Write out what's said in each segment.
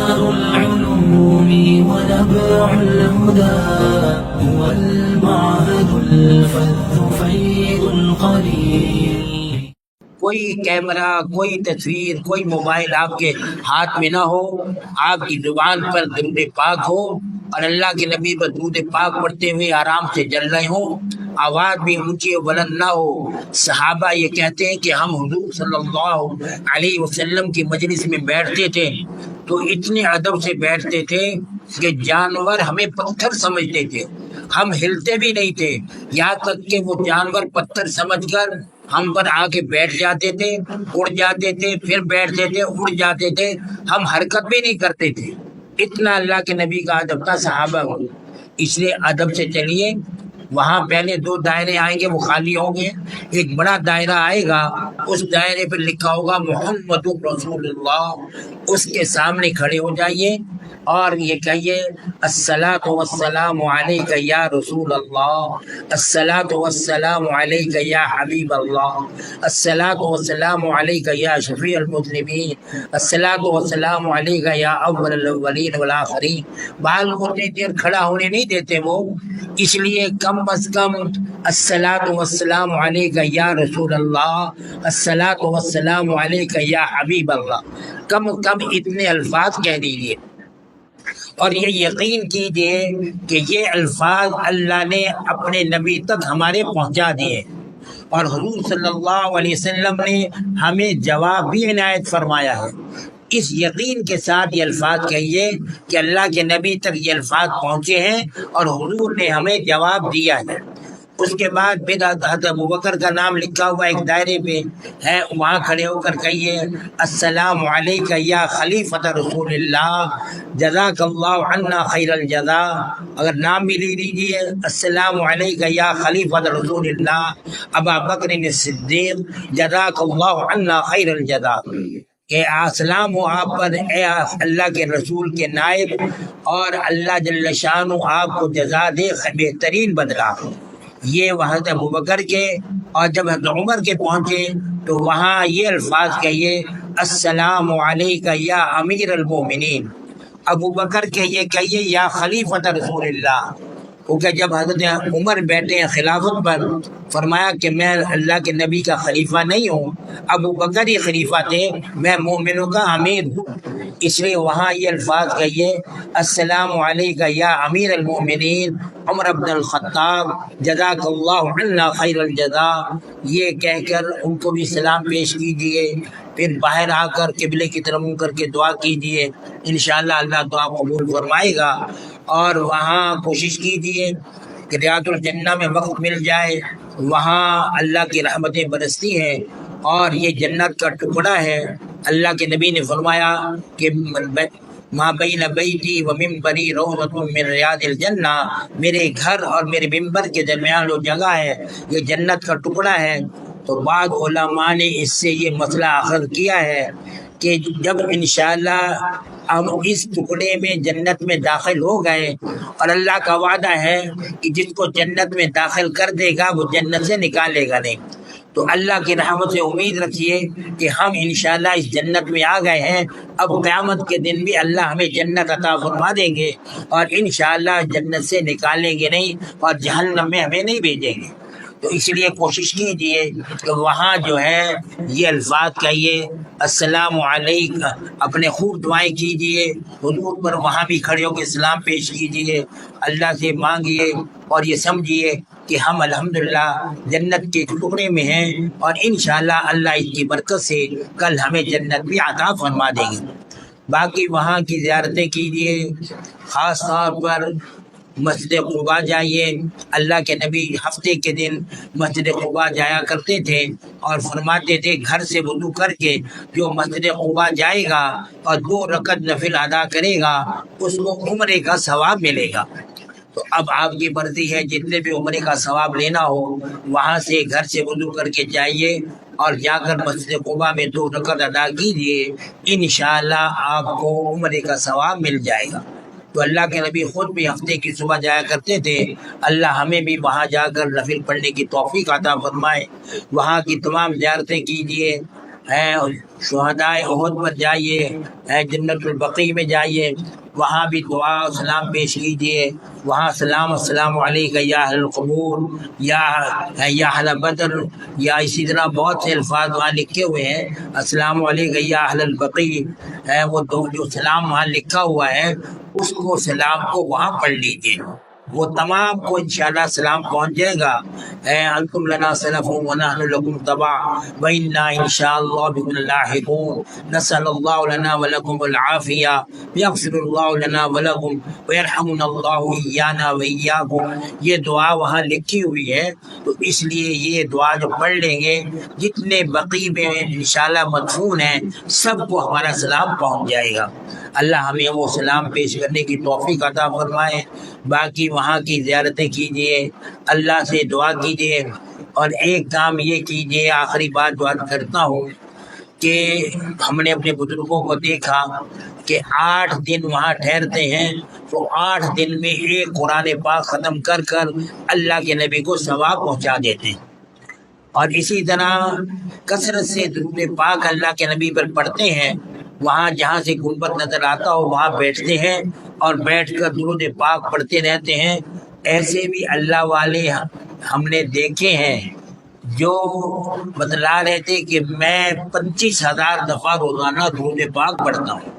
بحار العلوم ونبع الهدى هو المعهد الفذ فيض القليل. کوئی کیمرہ، کوئی تصویر، کوئی موبائل آپ کے ہاتھ میں نہ ہو، آپ کی زبان پر درود پاک ہو اور اللہ کے نبی پر درود پاک پڑھتے ہوئے آرام سے چل رہے ہوں، آواز بھی اونچی و بلند نہ ہو. صحابہ یہ کہتے ہیں کہ ہم حضور صلی اللہ علیہ وسلم کی مجلس میں بیٹھتے تھے تو اتنے ادب سے بیٹھتے تھے کہ جانور ہمیں پتھر سمجھتے تھے، ہم ہلتے بھی نہیں تھے، یہاں تک کہ وہ جانور پتھر سمجھ کر ہم پر آ کے بیٹھ جاتے تھے، اڑ جاتے تھے، پھر بیٹھتے تھے، اڑ جاتے تھے، ہم حرکت بھی نہیں کرتے تھے. اتنا اللہ کے نبی کا ادب تھا صحابہ کو. اس لیے ادب سے چلیے. وہاں پہلے 2 دائرے آئیں گے، وہ خالی ہوں گے. ایک بڑا دائرہ آئے گا، اس دائرے پہ لکھا ہوگا محمد رسول اللہ. اس کے سامنے کھڑے ہو جائیے اور یہ کہیے الصلاۃ والسلام علیک یا رسول اللہ، الصلاۃ والسلام علیک یا حبیب اللہ، الصلاۃ والسلام علیک یا شفیع المذنبین، الصلاۃ والسلام علیک یا اول الاولین والآخرین. بعض لوگ اتنی دیر کھڑا ہونے نہیں دیتے وہ، اس لیے کم از کم الصلاۃ والسلام علیک یا رسول اللہ، الصلاۃ والسلام علیک یا حبیب اللہ، کم از کم اتنے الفاظ کہہ دیجیے. اور یہ یقین کیجئے کہ یہ الفاظ اللہ نے اپنے نبی تک ہمارے پہنچا دیے اور حضور صلی اللہ علیہ وسلم نے ہمیں جواب بھی عنایت فرمایا ہے. اس یقین کے ساتھ یہ الفاظ کہیے کہ اللہ کے نبی تک یہ الفاظ پہنچے ہیں اور حضور نے ہمیں جواب دیا ہے. اس کے بعد پھر حضرت ابوبکر کا نام لکھا ہوا ایک دائرے پہ ہے، وہاں کھڑے ہو کر کہیے السلام علیک یا خلیفۃ رسول اللہ جزاک اللہ عنا خیر الجزا. اگر نام بھی لکھ دیجیے السلام علیک یا خلیفۃ رسول اللہ ابا بکر الصدیق جزاک اللہ عنا خیر الجزا، کہ السلام ہو آپ پر اے اللہ کے رسول کے نائب، اور اللہ جل شانہ آپ کو جزا دے بہترین بدلہ. یہ حضرت ابوبکر کے. اور جب حضرت عمر کے پہنچے تو وہاں یہ الفاظ کہیے السلام علیک یا امیر المومنین. ابوبکر کے یہ کہیے یا خلیفۃ رسول اللہ، کیونکہ جب حضرت عمر بیٹھے ہیں خلافت پر، فرمایا کہ میں اللہ کے نبی کا خلیفہ نہیں ہوں، ابوبکر ہی خلیفہ تھے، میں مومنوں کا امیر ہوں. اس لیے وہاں یہ الفاظ کہیے السلام علیک یا امیر المومنین عمر بن الخطاب جزاک اللہ عنا خیر الجزا. یہ کہہ کر ان کو بھی سلام پیش کیجئے. پھر باہر آ کر قبلے کی طرف منہ کر کے دعا کیجئے، انشاءاللہ اللہ دعا قبول فرمائے گا. اور وہاں کوشش کیجئے کہ ریاض الجنہ میں وقت مل جائے، وہاں اللہ کی رحمتیں برستی ہیں اور یہ جنت کا ٹکڑا ہے. اللہ کے نبی نے فرمایا کہ ما بین بیتی و ممبری روضۃ من ریاض الجنہ، میرے گھر اور میرے ممبر کے درمیان جو جگہ ہے یہ جنت کا ٹکڑا ہے. تو بعض علماء نے اس سے یہ مسئلہ اخذ کیا ہے کہ جب انشاءاللہ ہم اس ٹکڑے میں جنت میں داخل ہو گئے، اور اللہ کا وعدہ ہے کہ جس کو جنت میں داخل کر دے گا وہ جنت سے نکالے گا نہیں، تو اللہ کی رحمت سے امید رکھیے کہ ہم انشاءاللہ اس جنت میں آ گئے ہیں. اب قیامت کے دن بھی اللہ ہمیں جنت عطا فرما دیں گے اور انشاءاللہ جنت سے نکالیں گے نہیں اور جہنم میں ہمیں نہیں بھیجیں گے. تو اس لیے کوشش کیجئے کہ وہاں جو ہے یہ الفاظ کہیے السلام علیکم، اپنے خوب دعائیں کیجئے حضور پر، وہاں بھی کھڑے ہو کے سلام پیش کیجئے، اللہ سے مانگیے اور یہ سمجھیے کہ ہم الحمدللہ جنت کے ٹکڑے میں ہیں اور انشاءاللہ اللہ اس کی برکت سے کل ہمیں جنت بھی عطا فرما دیں گے. باقی وہاں کی زیارتیں کیجئے، خاص طور پر مسجد قباء جائیے. اللہ کے نبی ہفتے کے دن مسجد قباء جایا کرتے تھے اور فرماتے تھے گھر سے وضو کر کے جو مسجد قباء جائے گا اور 2 رکعت نفل ادا کرے گا اس کو عمرے کا ثواب ملے گا. تو اب آپ کی مرضی ہے، جتنے بھی عمرے کا ثواب لینا ہو وہاں سے گھر سے وضو کر کے جائیے اور جا کر مسجد قباء میں 2 رکعت ادا کیجیے، انشاءاللہ آپ کو عمرے کا ثواب مل جائے گا. تو اللہ کے نبی خود بھی ہفتے کی صبح جایا کرتے تھے. اللہ ہمیں بھی وہاں جا کر نفل پڑھنے کی توفیق عطا فرمائے. وہاں کی تمام زیارتیں کیجیے شہدائے احد پر جائیے، جنت البقیع میں جائیے، وہاں بھی دعا و سلام پیش کیجیے، وہاں السلام علیکم یا اہل القبور، یا اہل بدر، یا اسی طرح بہت سے الفاظ وہاں لکھے ہوئے ہیں، السلام علیکم یا اہل البقیع، وہ جو سلام وہاں لکھا ہوا ہے اس کو سلام کو وہاں پڑھ لیجیے، وہ تمام کو انشاءاللہ سلام پہنچ جائے گا۔ انتم لنا سلف ونحن لکم تبع وإنا ان شاء اللہ بكم لاحقون، نسأل اللہ لنا ولکم العافیہ، یغفر اللہ لنا ولکم ویرحمنا اللہ ایانا وإیاکم۔ یہ دعا وہاں لکھی ہوئی ہے، تو اس لیے یہ دعا جو پڑھ لیں گے، جتنے بقیع میں انشاءاللہ مدفون ہیں سب کو ہمارا سلام پہنچ جائے گا۔ اللہ ہمیں وہ سلام پیش کرنے کی توفیق عطا فرمائے۔ باقی وہاں کی زیارتیں کیجیے، اللہ سے دعا کیجیے، اور ایک کام یہ کیجیے، آخری بات جو عرض کرتا ہوں کہ ہم نے اپنے بزرگوں کو دیکھا کہ 8 دن وہاں ٹھہرتے ہیں، تو 8 دن میں ایک قرآن پاک ختم کر کر اللہ کے نبی کو ثواب پہنچا دیتے ہیں، اور اسی طرح کثرت سے درود پاک اللہ کے نبی پر پڑھتے ہیں، وہاں جہاں سے گنبد نظر آتا ہو وہاں بیٹھتے ہیں اور بیٹھ کر درود پاک پڑھتے رہتے ہیں۔ ایسے بھی اللہ والے ہم نے دیکھے ہیں جو بتلا رہے تھے کہ میں 25,000 دفعہ روزانہ درود پاک پڑھتا ہوں،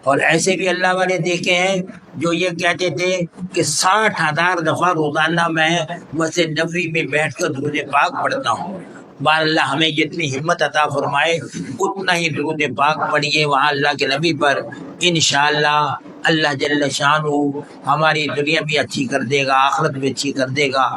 اور ایسے بھی اللہ والے دیکھے ہیں جو یہ کہتے تھے کہ 60,000 دفعہ روزانہ میں مسجد نبوی میں بیٹھ کر درود پاک پڑھتا ہوں۔ بار اللہ ہمیں جتنی ہمت عطا فرمائے اتنا ہی درود پاک پڑھیے وہاں اللہ کے نبی پر، انشاءاللہ اللہ جل شانہ ہماری دنیا بھی اچھی کر دے گا، آخرت بھی اچھی کر دے گا۔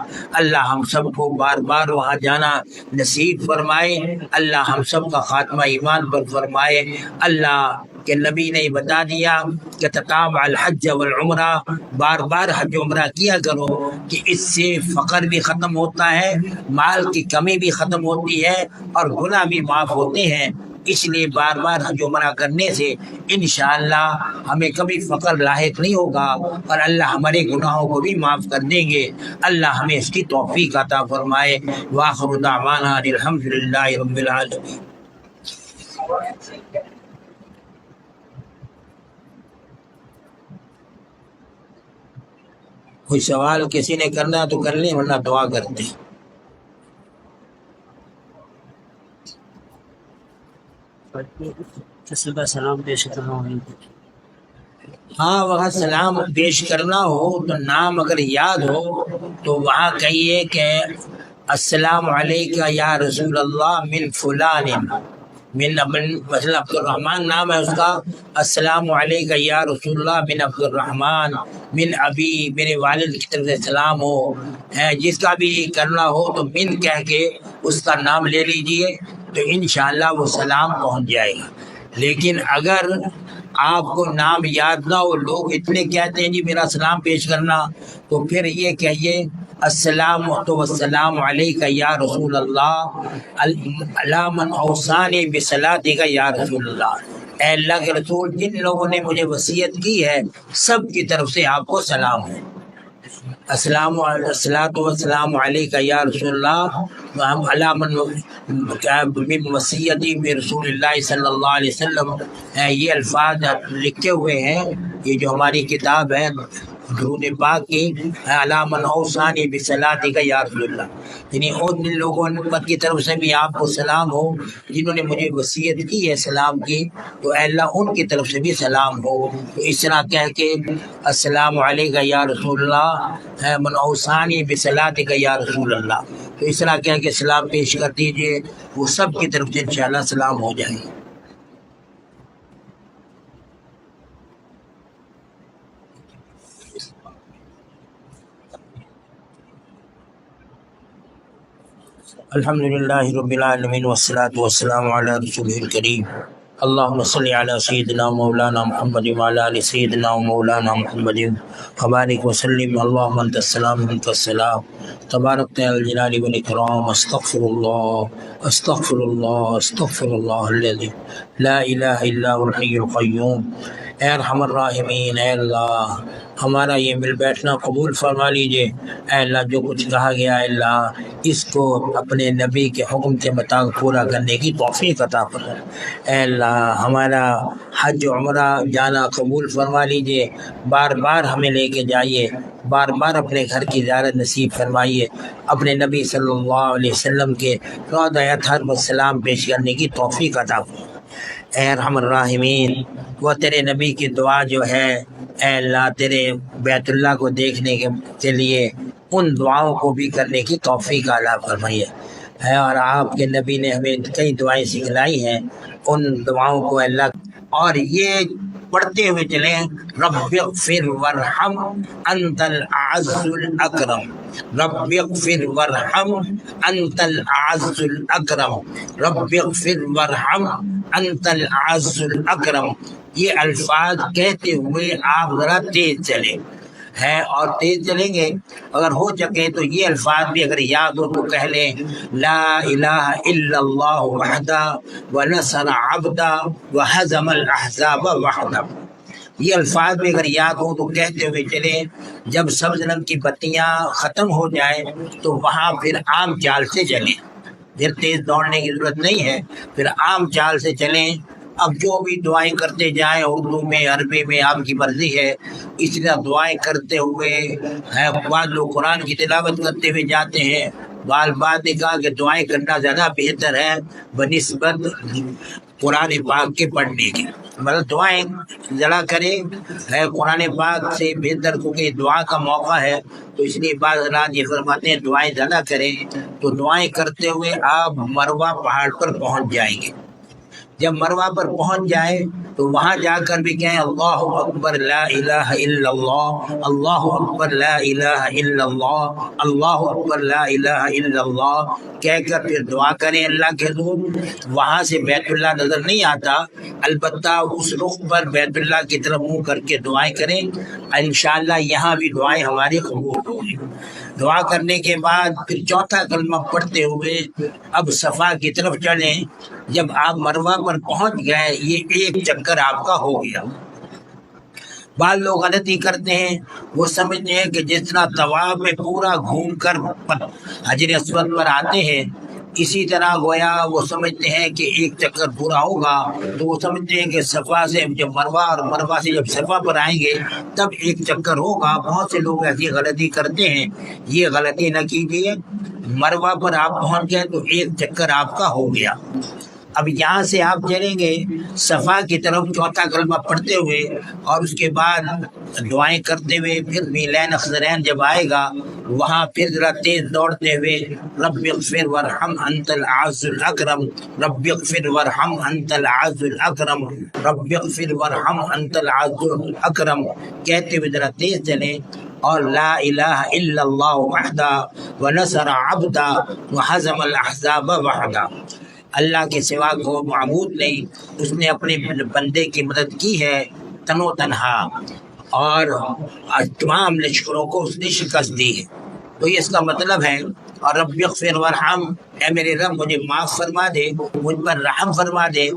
اللہ ہم سب کو بار بار وہاں جانا نصیب فرمائے، اللہ ہم سب کا خاتمہ ایمان پر فرمائے۔ اللہ کہ نبی نے بتا دیا کہ تتابع الحج والعمرہ، بار بار حج عمرہ کیا کرو، کہ اس سے فقر بھی ختم ہوتا ہے، مال کی کمی بھی ختم ہوتی ہے، اور گناہ بھی معاف ہوتے ہیں۔ اس لیے بار بار حج عمرہ کرنے سے انشاءاللہ ہمیں کبھی فقر لاحق نہیں ہوگا، اور اللہ ہمارے گناہوں کو بھی معاف کر دیں گے۔ اللہ ہمیں اس کی توفیق عطا فرمائے۔ وآخر دعوانا الحمدللہ رب العالمین۔ کوئی سوال کسی نے کرنا تو کر لیں، ورنہ دعا کرتے ہیں۔ سلام پیش کرنا ہو، ہاں وہاں سلام پیش کرنا ہو تو نام اگر یاد ہو تو وہاں کہیے کہ السلام علیکہ یا رسول اللہ من فلان، مثلا عبد الرحمن نام ہے اس کا، السلام علیکہ یا رسول اللہ من عبد الرحمن من ابی، میرے والد کی طرف سے سلام ہو۔ جس کا بھی کرنا ہو تو من کہہ کے اس کا نام لے لیجئے، تو انشاءاللہ وہ سلام پہنچ جائے گا۔ لیکن اگر آپ کو نام یاد نہ ہو، لوگ اتنے کہتے ہیں جی میرا سلام پیش کرنا، تو پھر یہ کہیے السلام علیکہ یا رسول اللہ علی من اوصانی بصلاتک یا رسول اللہ، اے اللہ کے رسول جن لوگوں نے مجھے وصیت کی ہے سب کی طرف سے آپ کو سلام ہے۔ السلام علیکہ یا رسول اللہ علی من وصیتی برسول اللہ صلی اللہ علیہ وسلم، یہ الفاظ لکھے ہوئے ہیں، یہ جو ہماری کتاب ہے درود پاک کی، علی من اوصانی بصلاتک یا رسول اللہ، یعنی ان لوگوں کی طرف سے بھی آپ کو سلام ہو جنہوں نے مجھے وصیت کی ہے سلام کی، تو اے اللہ ان کی طرف سے بھی سلام ہو۔ تو اس طرح کہہ کے السلام علیکہ یا رسول اللہ من اوصانی بصلاتک یا رسول اللہ، تو اس طرح کہہ کے سلام پیش کر دیجئے، وہ سب کی طرف سے انشاءاللہ سلام ہو جائیں گے۔ الحمدللہ رب العالمین والصلاة والسلام علی رسولہ الکریم، اللہم صلی علی سیدنا مولانا محمد وعلی آل سیدنا مولانا محمد وبارک وسلم۔ اللہم انت السلام منک السلام، تبارکت یا الجلال والاکرام، استغفر اللہ استغفر اللہ استغفر اللہ الذی لا الہ الا هو الحی القیوم اے ارحم الراحمین، اے اللہ ہمارا یہ مل بیٹھنا قبول فرما لیجئے۔ اے اللہ جو کچھ کہا گیا اے اللہ اس کو اپنے نبی کے حکم کے مطابق پورا کرنے کی توفیق عطا فرما۔ اے اللہ ہمارا حج عمرہ جانا قبول فرما لیجئے، بار بار ہمیں لے کے جائیے، بار بار اپنے گھر کی زیارت نصیب فرمائیے، اپنے نبی صلی اللہ علیہ وسلم کے روضہ اطہر پر سلام پیش کرنے کی توفیق عطا فرما۔ اے ارحم الراحمین، وہ تیرے نبی کی دعا جو ہے اے اللہ تیرے بیت اللہ کو دیکھنے کے لیے ان دعاؤں کو بھی کرنے کی توفیق عطا فرمائیے۔ اور آپ کے نبی نے ہمیں کئی دعائیں سکھلائی ہیں، ان دعاؤں کو اللہ اور یہ پڑھتے ہوئے چلیں، رب اغفر وارحم انت الاعز الاکرم، رب اغفر وارحم انت الاعز الاکرم، رب اغفر وارحم انت الاعز الاکرم۔ یہ الفاظ کہتے ہوئے آپ ذرا تیز چلیں ہے، اور تیز چلیں گے اگر ہو سکے تو یہ الفاظ بھی اگر یاد ہو تو کہہ لیں، لا الہ الا اللہ وحدہ ونصر عبدہ وہزم الاحزاب وحدہ۔ یہ الفاظ بھی اگر یاد ہو تو کہتے ہوئے چلیں۔ جب سبز رنگ کی بتیاں ختم ہو جائیں تو وہاں پھر عام چال سے چلیں، پھر تیز دوڑنے کی ضرورت نہیں ہے، پھر عام چال سے چلیں۔ اب جو بھی دعائیں کرتے جائیں، اردو میں عربی میں آپ کی مرضی ہے، اس طرح دعائیں کرتے ہوئے ہے۔ بعض لوگ قرآن کی تلاوت کرتے ہوئے جاتے ہیں، بعد نے کہا کہ دعائیں کرنا زیادہ بہتر ہے بنسبت قرآن پاک کے پڑھنے کے، مطلب دعائیں ذرا کریں ہے قرآن پاک سے بہتر، کیونکہ دعا کا موقع ہے تو اس لیے بعض حضرات یہ فرماتے ہیں دعائیں زیادہ کریں۔ تو دعائیں کرتے ہوئے آپ مروہ پہاڑ پر پہنچ جائیں گے۔ جب مروہ پر پہنچ جائے تو وہاں جا کر بھی کہیں اللہ اکبر لا الہ الا اللہ، اللہ اکبر لا الہ الا اللہ، اللہ اکبر لا الہ الا اللہ کہہ کر پھر دعا کریں اللہ کے حضور۔ وہاں سے بیت اللہ نظر نہیں آتا، البتہ اس رخ پر بیت اللہ کی طرف منہ کر کے دعائیں کریں، انشاءاللہ یہاں بھی دعائیں ہماری قبول ہوگی۔ دعا کرنے کے بعد پھر چوتھا کلمہ پڑھتے ہوئے اب صفا کی طرف چلیں۔ جب آپ مروہ پر پہنچ گئے یہ ایک چکر آپ کا ہو گیا۔ بعض لوگ غلطی کرتے ہیں، وہ سمجھتے ہیں کہ جس طرح طواف میں پورا گھوم کر حجر اسود پر آتے ہیں اسی طرح گویا وہ سمجھتے ہیں کہ ایک چکر پورا ہوگا، تو وہ سمجھتے ہیں کہ صفا سے جب مروہ اور مروہ سے جب صفا پر آئیں گے تب ایک چکر ہوگا۔ بہت سے لوگ ایسی غلطی کرتے ہیں، یہ غلطی نہ کیجیے۔ مروہ پر آپ پہنچ گئے تو ایک چکر آپ کا ہو گیا۔ اب یہاں سے آپ چلیں گے صفا کی طرف چوتھا کلمہ پڑھتے ہوئے اور اس کے بعد دعائیں کرتے ہوئے، پھر میلین اخضرین جب آئے گا وہاں پھر ذرا تیز دوڑتے ہوئے رب اغفر وارحم انت الاعز الاکرم، رب اغفر وارحم انت الاعز الاکرم، رب اغفر وارحم انت الاعز الاکرم کہتے ہوئے ذرا تیز چلیں، اور لا الہ الا اللہ وحدہ ونصر عبدہ وہزم الاحزاب وحدہ۔ اللہ کے سوا کو معبود نہیں، اس نے اپنے بندے کی مدد کی ہے تن و تنہا، اور تمام لشکروں کو اس نے شکست دی ہے۔ تو یہ اس کا مطلب ہے۔ اور رب اغفر وارحم، اے میرے رب مجھے معاف فرما دے، مجھ پر رحم فرما دے،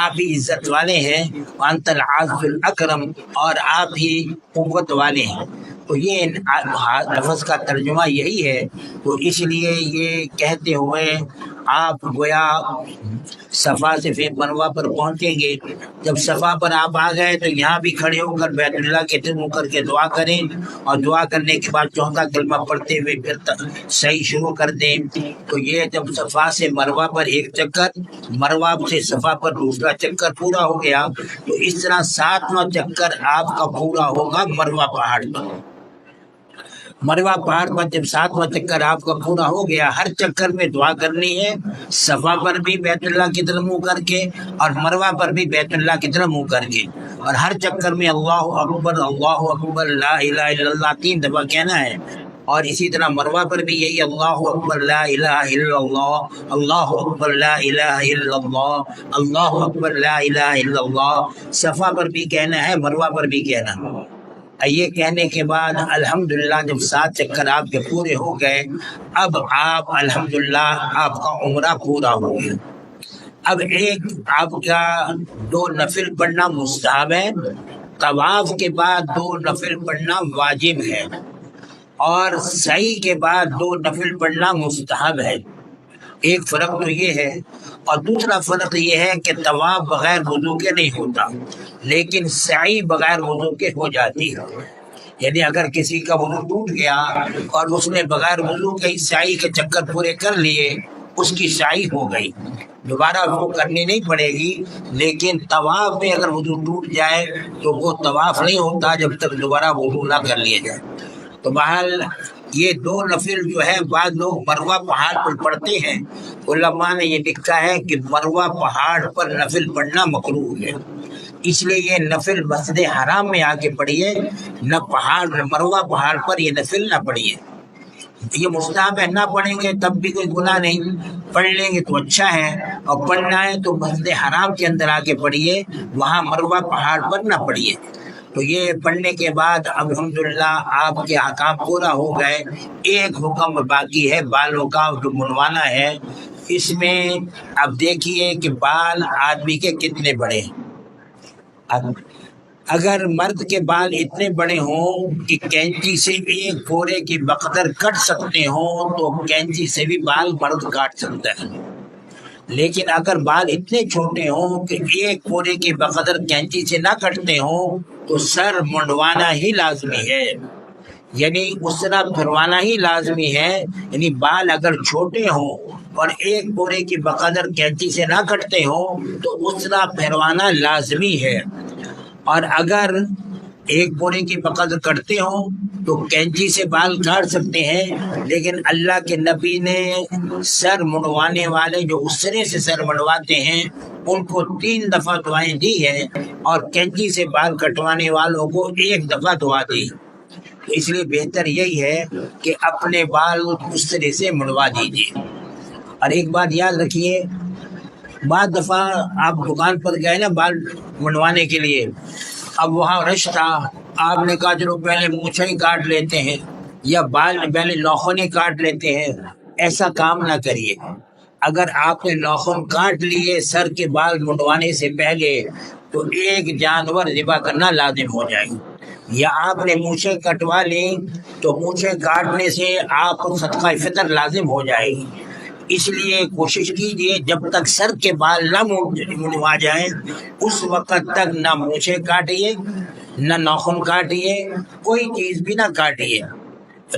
آپ ہی عزت والے ہیں، وانت العز الاکرم، اور آپ ہی قوت والے ہیں۔ تو یہ لفظ کا ترجمہ یہی ہے۔ تو اس لیے یہ کہتے ہوئے آپ گویا صفا سے پھر مروہ پر پہنچیں گے۔ جب صفا پر آپ آ گئے تو یہاں بھی کھڑے ہو کر بیت اللہ کے منہ کر کے دعا کریں، اور دعا کرنے کے بعد چوتھا کلمہ پڑھتے ہوئے پھر صحیح شروع کر دیں۔ تو یہ جب صفا سے مروہ پر ایک چکر، مروہ سے صفا پر دوسرا چکر پورا ہو گیا، تو اس طرح 7واں چکر آپ کا پورا ہوگا مروہ پہاڑ پر۔ مروہ پہاڑ پر جب 7واں چکر آپ کا پورا ہو گیا، ہر چکر میں دعا کرنی ہے، صفا پر بھی بیت اللہ کی طرف منہ کر کے اور مروہ پر بھی بیت اللہ کی طرف منہ کر کے، اور ہر چکر میں اللہ اکبر لا الہ الا اللہ 3 دفعہ کہنا ہے۔ اور اسی طرح مروہ پر بھی یہی اللہ اکبر لا الہ الا اللہ، اللہ اکبر لا الہ الا اللہ، اللہ اکبر لا الہ الا اللہ صفا پر بھی کہنا ہے، مروہ پر بھی کہنا ہے۔ یہ کہنے کے بعد الحمدللہ جب 7 چکر آپ کے پورے ہو گئے، اب آپ الحمدللہ آپ کا عمرہ پورا ہو گیا۔ اب ایک آپ کا 2 نفل پڑھنا مستحب ہے، طواف کے بعد 2 نفل پڑھنا واجب ہے اور سعی کے بعد 2 نفل پڑھنا مستحب ہے۔ ایک فرق تو یہ ہے، اور دوسرا فرق یہ ہے کہ طواف بغیر وضو کے نہیں ہوتا، لیکن سعی بغیر وضو کے ہو جاتی ہے۔ یعنی اگر کسی کا وضو ٹوٹ گیا اور اس نے بغیر وضو کے سعی کے چکر پورے کر لیے، اس کی سعی ہو گئی، دوبارہ وہ کرنی نہیں پڑے گی۔ لیکن طواف میں اگر وضو ٹوٹ جائے تو وہ طواف نہیں ہوتا جب تک دوبارہ وضو نہ کر لیا جائے۔ تو بہرحال یہ 2 نفل جو ہے بعض لوگ مروہ پہاڑ پر پڑھتے ہیں، علماء نے یہ لکھا ہے کہ مروہ پہاڑ پر نفل پڑھنا مکروہ ہے، اس لیے یہ نفل مسجد حرام میں آ کے پڑھیے، نہ مروہ پہاڑ پر یہ نفل نہ پڑھیے۔ یہ مستحب ہے، نہ پڑھیں گے تب بھی کوئی گناہ نہیں، پڑھ لیں گے تو اچھا ہے، اور پڑھنا ہے تو مسجد حرام کے اندر آ کے پڑھیے، وہاں مروہ پہاڑ پر نہ پڑھیے۔ تو یہ پڑھنے کے بعد الحمدللہ آپ کے احکام پورا ہو گئے۔ ایک حکم باقی ہے بالوں کا جو منڈوانا ہے، اس میں اب دیکھیے کہ بال آدمی کے کتنے بڑے ہیں۔ اگر مرد کے بال اتنے بڑے ہوں کہ کینچی سے ایک پورے کی بقدر کٹ سکتے ہوں تو کینچی سے بھی بال مرد کاٹ سکتا ہے، لیکن اگر بال اتنے چھوٹے ہوں کہ ایک پورے کی بقدر کینچی سے نہ کٹتے ہوں تو سر منڈوانا ہی لازمی ہے، یعنی اس طرح پھروانا ہی لازمی ہے۔ یعنی بال اگر چھوٹے ہوں اور ایک پورے کی بقدر کینچی سے نہ کٹتے ہوں تو اس طرح پھروانا لازمی ہے، اور اگر ایک پورے کی بقدر کٹتے ہوں تو کینچی سے بال کاٹ سکتے ہیں، لیکن اللہ کے نبی نے سر منڈوانے والے جو اسرے سے سر منڈواتے ہیں ان کو 3 دفعہ دعائیں دی ہیں، اور کینچی سے بال کٹوانے والوں کو 1 دفعہ دعا دی۔ اس لیے بہتر یہی ہے کہ اپنے بال اسرے سے منڈوا دیجیے۔ اور ایک بات یاد رکھیے، بعض دفعہ آپ دکان پر گئے نا بال منڈوانے کے لیے، اب وہاں رش تھا، آپ نے کہا چلو پہلے مونچھیں ہی کاٹ لیتے ہیں یا بال پہلے ناخن ہی کاٹ لیتے ہیں۔ ایسا کام نہ کریے۔ اگر آپ نے ناخن کاٹ لیے سر کے بال منڈوانے سے پہلے تو ایک جانور ذبح کرنا لازم ہو جائے، یا آپ نے مونچھیں کٹوا لی تو مونچھیں کاٹنے سے آپ کو صدقہ فطر لازم ہو جائے گی۔ اس لیے کوشش کیجیے جب تک سر کے بال نہ منڈوا جائیں اس وقت تک نہ مونچھیں کاٹیے، نہ ناخن کاٹیے، کوئی چیز بھی نہ کاٹیے۔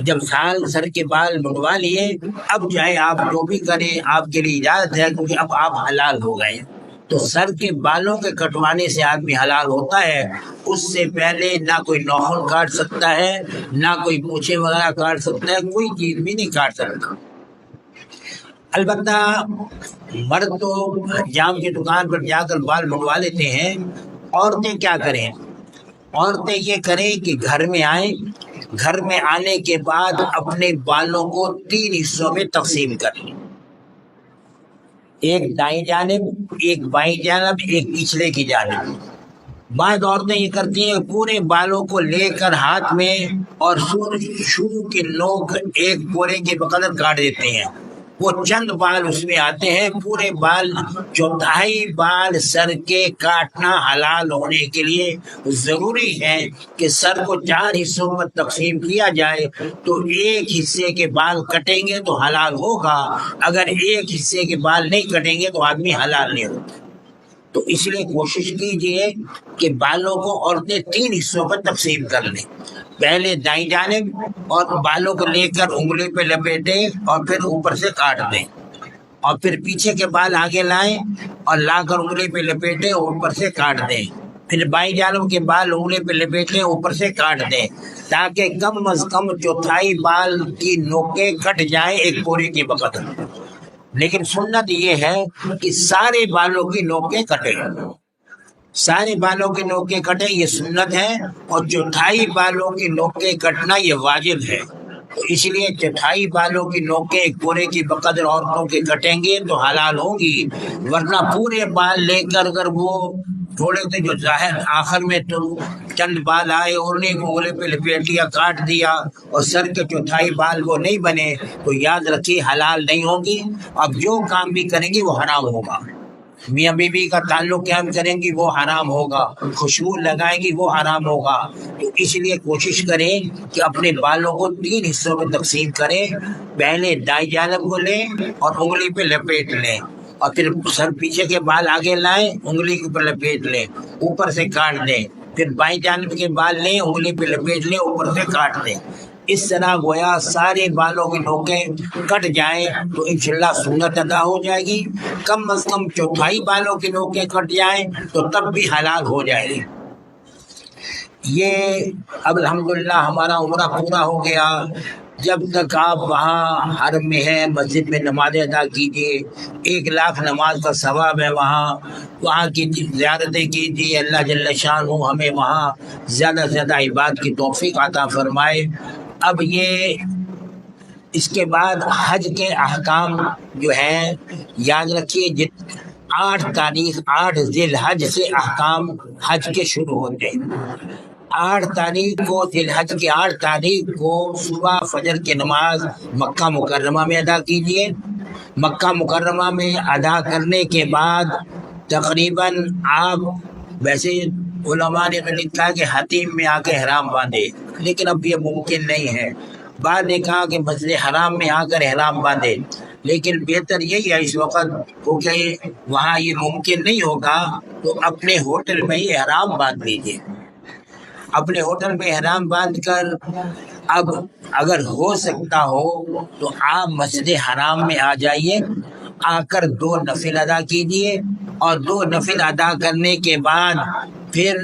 جب سر کے بال منڈوا لیے اب چاہے آپ جو بھی کریں آپ کے لیے اجازت ہے، کیونکہ اب آپ حلال ہو گئے۔ تو سر کے بالوں کے کٹوانے سے آدمی حلال ہوتا ہے، اس سے پہلے نہ کوئی ناخن کاٹ سکتا ہے، نہ کوئی مونچھیں وغیرہ کاٹ سکتا ہے، کوئی چیز بھی نہیں کاٹ سکتا۔ البتہ مرد تو جام کی دکان پر جا کر بال منڈوا لیتے ہیں، عورتیں کیا کریں؟ عورتیں یہ کریں کہ گھر میں آئیں، گھر میں آنے کے بعد اپنے بالوں کو 3 حصوں میں تقسیم کریں، ایک دائیں جانب، ایک بائیں جانب، ایک پچھلے کی جانب۔ بعض عورتیں یہ کرتی ہیں پورے بالوں کو لے کر ہاتھ میں اور شروع کے نوک ایک پورے کے بقدر کاٹ دیتے ہیں، وہ چند بال اس میں آتے ہیں، پورے بال 1/4 بال سر کے کاٹنا حلال ہونے کے لیے ضروری ہے کہ سر کو 4 حصوں میں تقسیم کیا جائے، تو ایک حصے کے بال کٹیں گے تو حلال ہوگا، اگر ایک حصے کے بال نہیں کٹیں گے تو آدمی حلال نہیں ہوتا۔ تو اس لیے کوشش کیجیے کہ بالوں کو عورتیں 3 حصوں پر تقسیم کر لیں، پہلے دائیں جانب اور بالوں کو لے کر انگلی پہ لپیٹیں اور پھر اوپر سے کاٹ دیں، اور پھر پیچھے کے بال آگے لائیں اور لا کر انگلی پہ لپیٹیں اوپر سے کاٹ دیں، پھر بائیں جانب کے بال انگلی پہ لپیٹیں اوپر سے کاٹ دیں، تاکہ کم از کم 1/4 بال کی نوکیں کٹ جائیں ایک پورے کی بقدر۔ لیکن سنت یہ ہے کہ سارے بالوں کی نوکیں کٹیں، سارے بالوں کی نوکیں کٹیں، یہ سنت ہے، اور 1/4 بالوں کی نوکیں کٹنا یہ واجب ہے۔ تو اس لیے 1/4 بالوں کی نوکیں ایک پورے کی بقدر عورتوں کے کٹیں گے تو حلال ہوں گی، ورنہ پورے بال لے کر اگر وہ تھوڑے سے جو ظاہر آخر میں تو چند بال آئے انہیں انگلی پہ لپیٹ لیا، کاٹ دیا، اور سر کے 1/4 بال وہ نہیں بنے تو یاد رکھیے حلال نہیں ہوگی، اب جو کام بھی کریں گی وہ حرام ہوگا۔ میاں بیوی کا تعلق قائم کریں گی وہ حرام ہوگا، خوشبو لگائیں گی وہ حرام ہوگا۔ تو اس لیے کوشش کریں کہ اپنے بالوں کو 3 حصوں میں تقسیم کریں۔ پہلے دائیں جانب کو لیں اور انگلی پہ لپیٹ لیں، اور پھر سر پیچھے کے بال آگے لائیں، انگلی کے اوپر لپیٹ لیں، اوپر سے کاٹ دیں۔ پھر بائیں جانب کے بال لیں، انگلی پہ لپیٹ لیں، اوپر سے کاٹ دیں۔ اس طرح گویا سارے بالوں کی نوکیں کٹ جائیں تو انشاءاللہ سنت ادا ہو جائے گی۔ کم از کم 1/4 بالوں کی نوکیں کٹ جائیں تو تب بھی حلال ہو جائے گی۔ یہ اب الحمدللہ ہمارا عمرہ پورا ہو گیا۔ جب تک آپ وہاں حرم میں ہیں مسجد میں نمازیں ادا کیجیے، 1 لاکھ نماز کا ثواب ہے وہاں کی زیارتیں کیجیے۔ اللہ جل شانہ ہمیں وہاں زیادہ سے زیادہ عبادت کی توفیق عطا فرمائے۔ اب یہ اس کے بعد حج کے احکام جو ہیں یاد رکھیے، 8 تاریخ 8 ذی الحج سے احکام حج کے شروع ہوتے ہیں۔ 8 تاریخ کو ذی الحج کی 8 تاریخ کو صبح فجر کی نماز مکہ مکرمہ میں ادا کیجیے۔ مکہ مکرمہ میں ادا کرنے کے بعد تقریباً آپ ویسے علماء نے لکھا ہے کہ حتیم میں آ کے احرام باندھے، لیکن اب یہ ممکن نہیں ہے۔ بعد نے کہا کہ مسجد حرام میں آ کر احرام باندھے، لیکن بہتر یہی ہے اس وقت کیونکہ وہاں یہ ممکن نہیں ہوگا تو اپنے ہوٹل میں ہی احرام باندھ لیجیے۔ اپنے ہوٹل میں احرام باندھ کر اب اگر ہو سکتا ہو تو آپ مسجد حرام میں آ جائیے، آ کر 2 نفل ادا کیجیے، اور 2 نفل ادا کرنے کے بعد پھر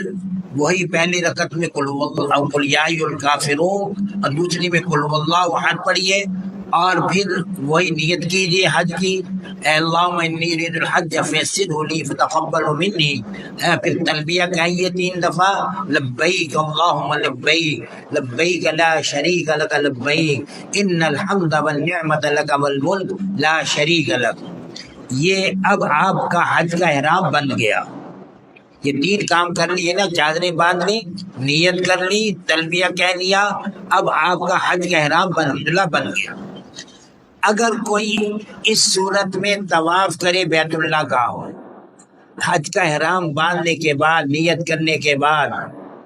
وہی پہلی رکعت میں قل یا ایھا الکافرون اور دوسری میں قل ھو اللہ احد پڑھیے، اور پھر وہی نیت کیجیے حج کی، اے اللہم انی ارید الحج فیسرہ لی فتقبلہ منی۔ پھر تلبیہ کہیے 3 دفعہ، لبیک اللہم لبیک لبیک لا شریک لک لبیک ان الحمد والنعمت لک والملک لا شریک لک۔ یہ اب آپ کا حج کا احرام بن گیا۔ یہ 3 کام کر لیے نا، چادریں باندھ لی، نیت کر لی، تلبیہ کہہ لیا، اب آپ کا حج کا احرام الحمدللہ بن گیا۔ اگر کوئی اس صورت میں طواف کرے بیت اللہ کا ہو، حج کا احرام باندھنے کے بعد، نیت کرنے کے بعد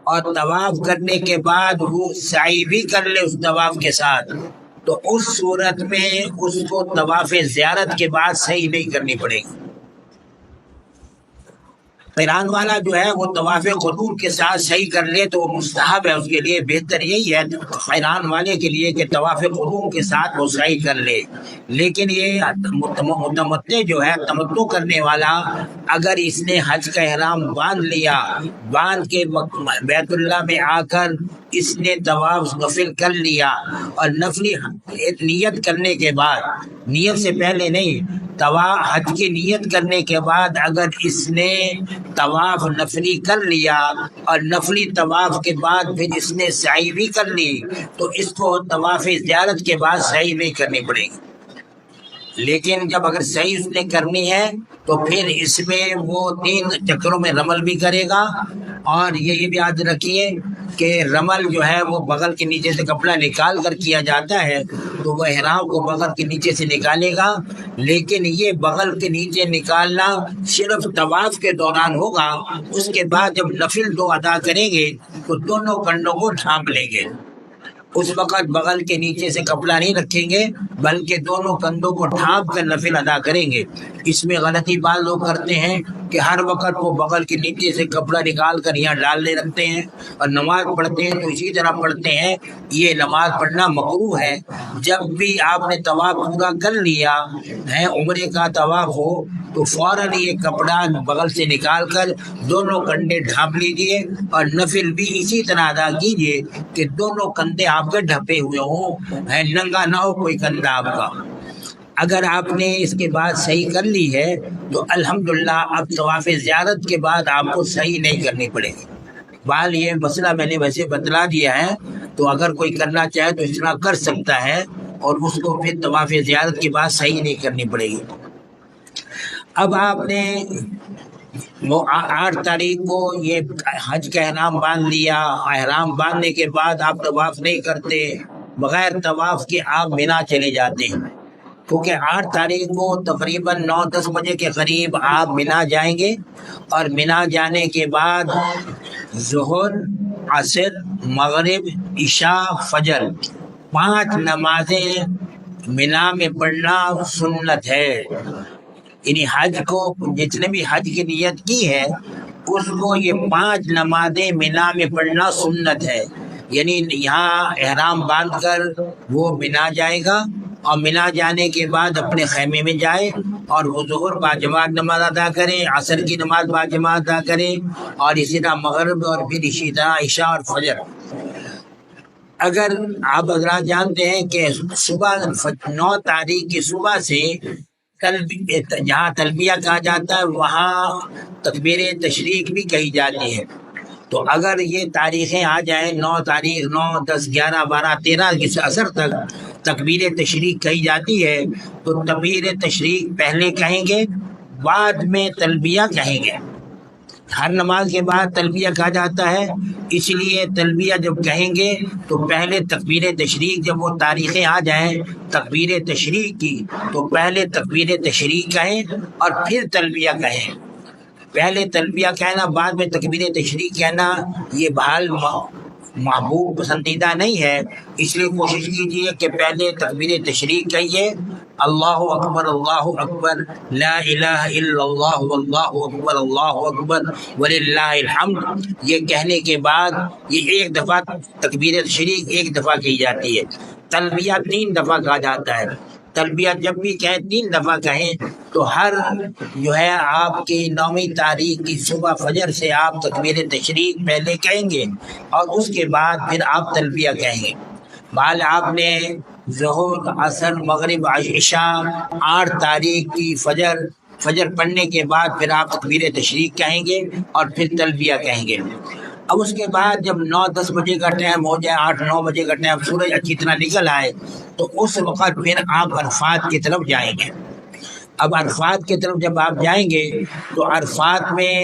اور طواف کرنے کے بعد وہ سعی بھی کر لے اس طواف کے ساتھ، تو اس صورت میں اس کو طواف زیارت کے بعد صحیح نہیں کرنی پڑے گی۔ قران والا جو ہے وہ طواف قدوم کے ساتھ صحیح کر لے تو وہ مستحب ہے، اس کے لیے بہتر یہی ہے قران والے کے لیے کہ طواف قدوم کے ساتھ وہ صحیح کر لے۔ لیکن یہ متمتع جو ہے، تمتع کرنے والا، اگر اس نے حج کا احرام باندھ لیا، باندھ کے بیت اللہ میں آ کر اس نے طواف نفل کر لیا، اور نفلی نیت کرنے کے بعد، نیت سے پہلے نہیں، حج کی نیت کرنے کے بعد اگر اس نے طواف نفلی کر لیا اور نفلی طواف کے بعد پھر اس نے سعی بھی کر لی، تو اس کو طواف زیارت کے بعد سعی نہیں کرنی پڑے گی۔ لیکن جب اگر صحیح اس نے کرنی ہے تو پھر اس میں وہ 3 چکروں میں رمل بھی کرے گا، اور یہ بھی یاد رکھیے کہ رمل جو ہے وہ بغل کے نیچے سے کپڑا نکال کر کیا جاتا ہے، تو وہ احرام کو بغل کے نیچے سے نکالے گا، لیکن یہ بغل کے نیچے نکالنا صرف طواف کے دوران ہوگا۔ اس کے بعد جب نفل 2 ادا کریں گے تو دونوں کنڈوں کو ڈھانپ لیں گے، اس وقت بغل کے نیچے سے کپڑا نہیں رکھیں گے بلکہ دونوں کندھوں کو ڈھانپ کر نفل ادا کریں گے۔ اس میں غلطی بعض لوگ کرتے ہیں کہ ہر وقت وہ بغل کے نیچے سے کپڑا نکال کر یہاں ڈالنے رکھتے ہیں اور نماز پڑھتے ہیں تو اسی طرح پڑھتے ہیں۔ یہ نماز پڑھنا مکروہ ہے۔ جب بھی آپ نے طواف پورا کر لیا ہے، عمرے کا طواف ہو، تو فوراً یہ کپڑا بغل سے نکال کر دونوں کندھے ڈھانپ لیجئے، اور نفل بھی اسی طرح ادا کیجئے کہ دونوں کندھے آپ کے ڈھپے ہوئے ہوں، ننگا نہ ہو کوئی کندھا آپ کا۔ اگر آپ نے اس کے بعد صحیح کر لی ہے تو الحمدللہ اب طواف زیارت کے بعد آپ کو صحیح نہیں کرنی پڑے گی۔ بال یہ مسئلہ میں نے ویسے بتلا دیا ہے، تو اگر کوئی کرنا چاہے تو اس طرح کر سکتا ہے، اور اس کو پھر طواف زیارت کے بعد صحیح نہیں کرنی پڑے گی۔ اب آپ نے وہ 8 تاریخ کو یہ حج کا احرام باندھ لیا، احرام باندھنے کے بعد آپ طواف نہیں کرتے، بغیر طواف کے آپ مینا چلے جاتے ہیں۔ کیونکہ 8 تاریخ کو تقریباً 9-10 بجے کے قریب آپ مینا جائیں گے، اور مینا جانے کے بعد ظہر، عصر، مغرب، عشاء، فجر 5 نمازیں مینا میں پڑھنا سنت ہے۔ یعنی حج کو جتنے بھی حج کی نیت کی ہے اس کو یہ 5 نمازیں مینا میں پڑھنا سنت ہے۔ یعنی یہاں احرام باندھ کر وہ مینا جائے گا، اور مینا جانے کے بعد اپنے خیمے میں جائے اور وہ ظہر باجماعت نماز ادا کرے، عصر کی نماز باجماعت ادا کرے، اور اسی طرح مغرب، اور پھر اسی طرح عشاء اور فجر۔ اگر آپ حضرات جانتے ہیں کہ صبح 9 تاریخ کی صبح سے جہاں تلبیہ کہا جاتا ہے وہاں تکبیر تشریق بھی کہی جاتی ہے۔ تو اگر یہ تاریخیں آ جائیں، 9 تاریخ، 9، 10، 11، 12، 13 کے عصر تک تکبیر تشریق کہی جاتی ہے، تو تکبیر تشریق پہلے کہیں گے، بعد میں تلبیہ کہیں گے۔ ہر نماز کے بعد تلبیہ کہا جاتا ہے، اس لیے تلبیہ جب کہیں گے تو پہلے تکبیر تشریق، جب وہ تاریخیں آ جائیں تکبیر تشریق کی، تو پہلے تکبیر تشریق کہیں اور پھر تلبیہ کہیں۔ پہلے تلبیہ کہنا بعد میں تکبیر تشریق کہنا یہ بحال محبوب پسندیدہ نہیں ہے، اس لیے کوشش کیجیے کہ پہلے تکبیر تشریق کہیے، اللہ اکبر اللہ اکبر، لا الہ الا اللہ واللہ اکبر اللہ اکبر وللہ الحمد۔ یہ کہنے کے بعد یہ ایک دفعہ تکبیر تشریق ایک دفعہ کی جاتی ہے۔ تلبیہ 3 دفعہ کہا جاتا ہے۔ تلبیہ جب بھی کہیں 3 دفعہ کہیں تو ہر جو ہے آپ کی 9ویں تاریخ کی صبح فجر سے آپ تکبیر تشریق پہلے کہیں گے اور اس کے بعد پھر آپ تلبیہ کہیں گے۔ بال آپ نے ظہر، عصر، مغرب، عشاء 8 تاریخ کی فجر پڑھنے کے بعد پھر آپ تکبیر تشریق کہیں گے اور پھر تلبیہ کہیں گے۔ اب اس کے بعد جب 9-10 بجے کا ٹائم ہو جائے، 8-9 بجے کا ٹائم، سورج اچھی طرح نکل آئے، تو اس وقت پھر آپ عرفات کی طرف جائیں گے۔ اب عرفات کی طرف جب آپ جائیں گے تو عرفات میں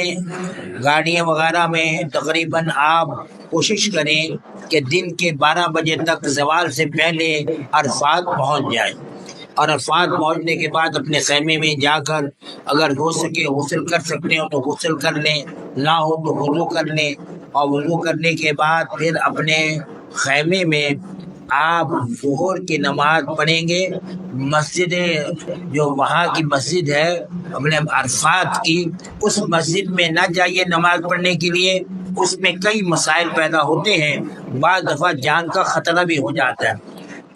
گاڑیاں وغیرہ میں تقریباً آپ کوشش کریں کہ دن کے 12 بجے تک زوال سے پہلے عرفات پہنچ جائیں، اور عرفات پہنچنے کے بعد اپنے خیمے میں جا کر اگر ہو سکے غسل کر سکتے ہو تو غسل کر لیں، نہ ہو تو وضو کر لیں، اور وضو کرنے کے بعد پھر اپنے خیمے میں آپ ظہر کی نماز پڑھیں گے۔ مسجد جو وہاں کی مسجد ہے اپنے عرفات کی، اس مسجد میں نہ جائیے نماز پڑھنے کے لیے، اس میں کئی مسائل پیدا ہوتے ہیں، بعض دفعہ جان کا خطرہ بھی ہو جاتا ہے،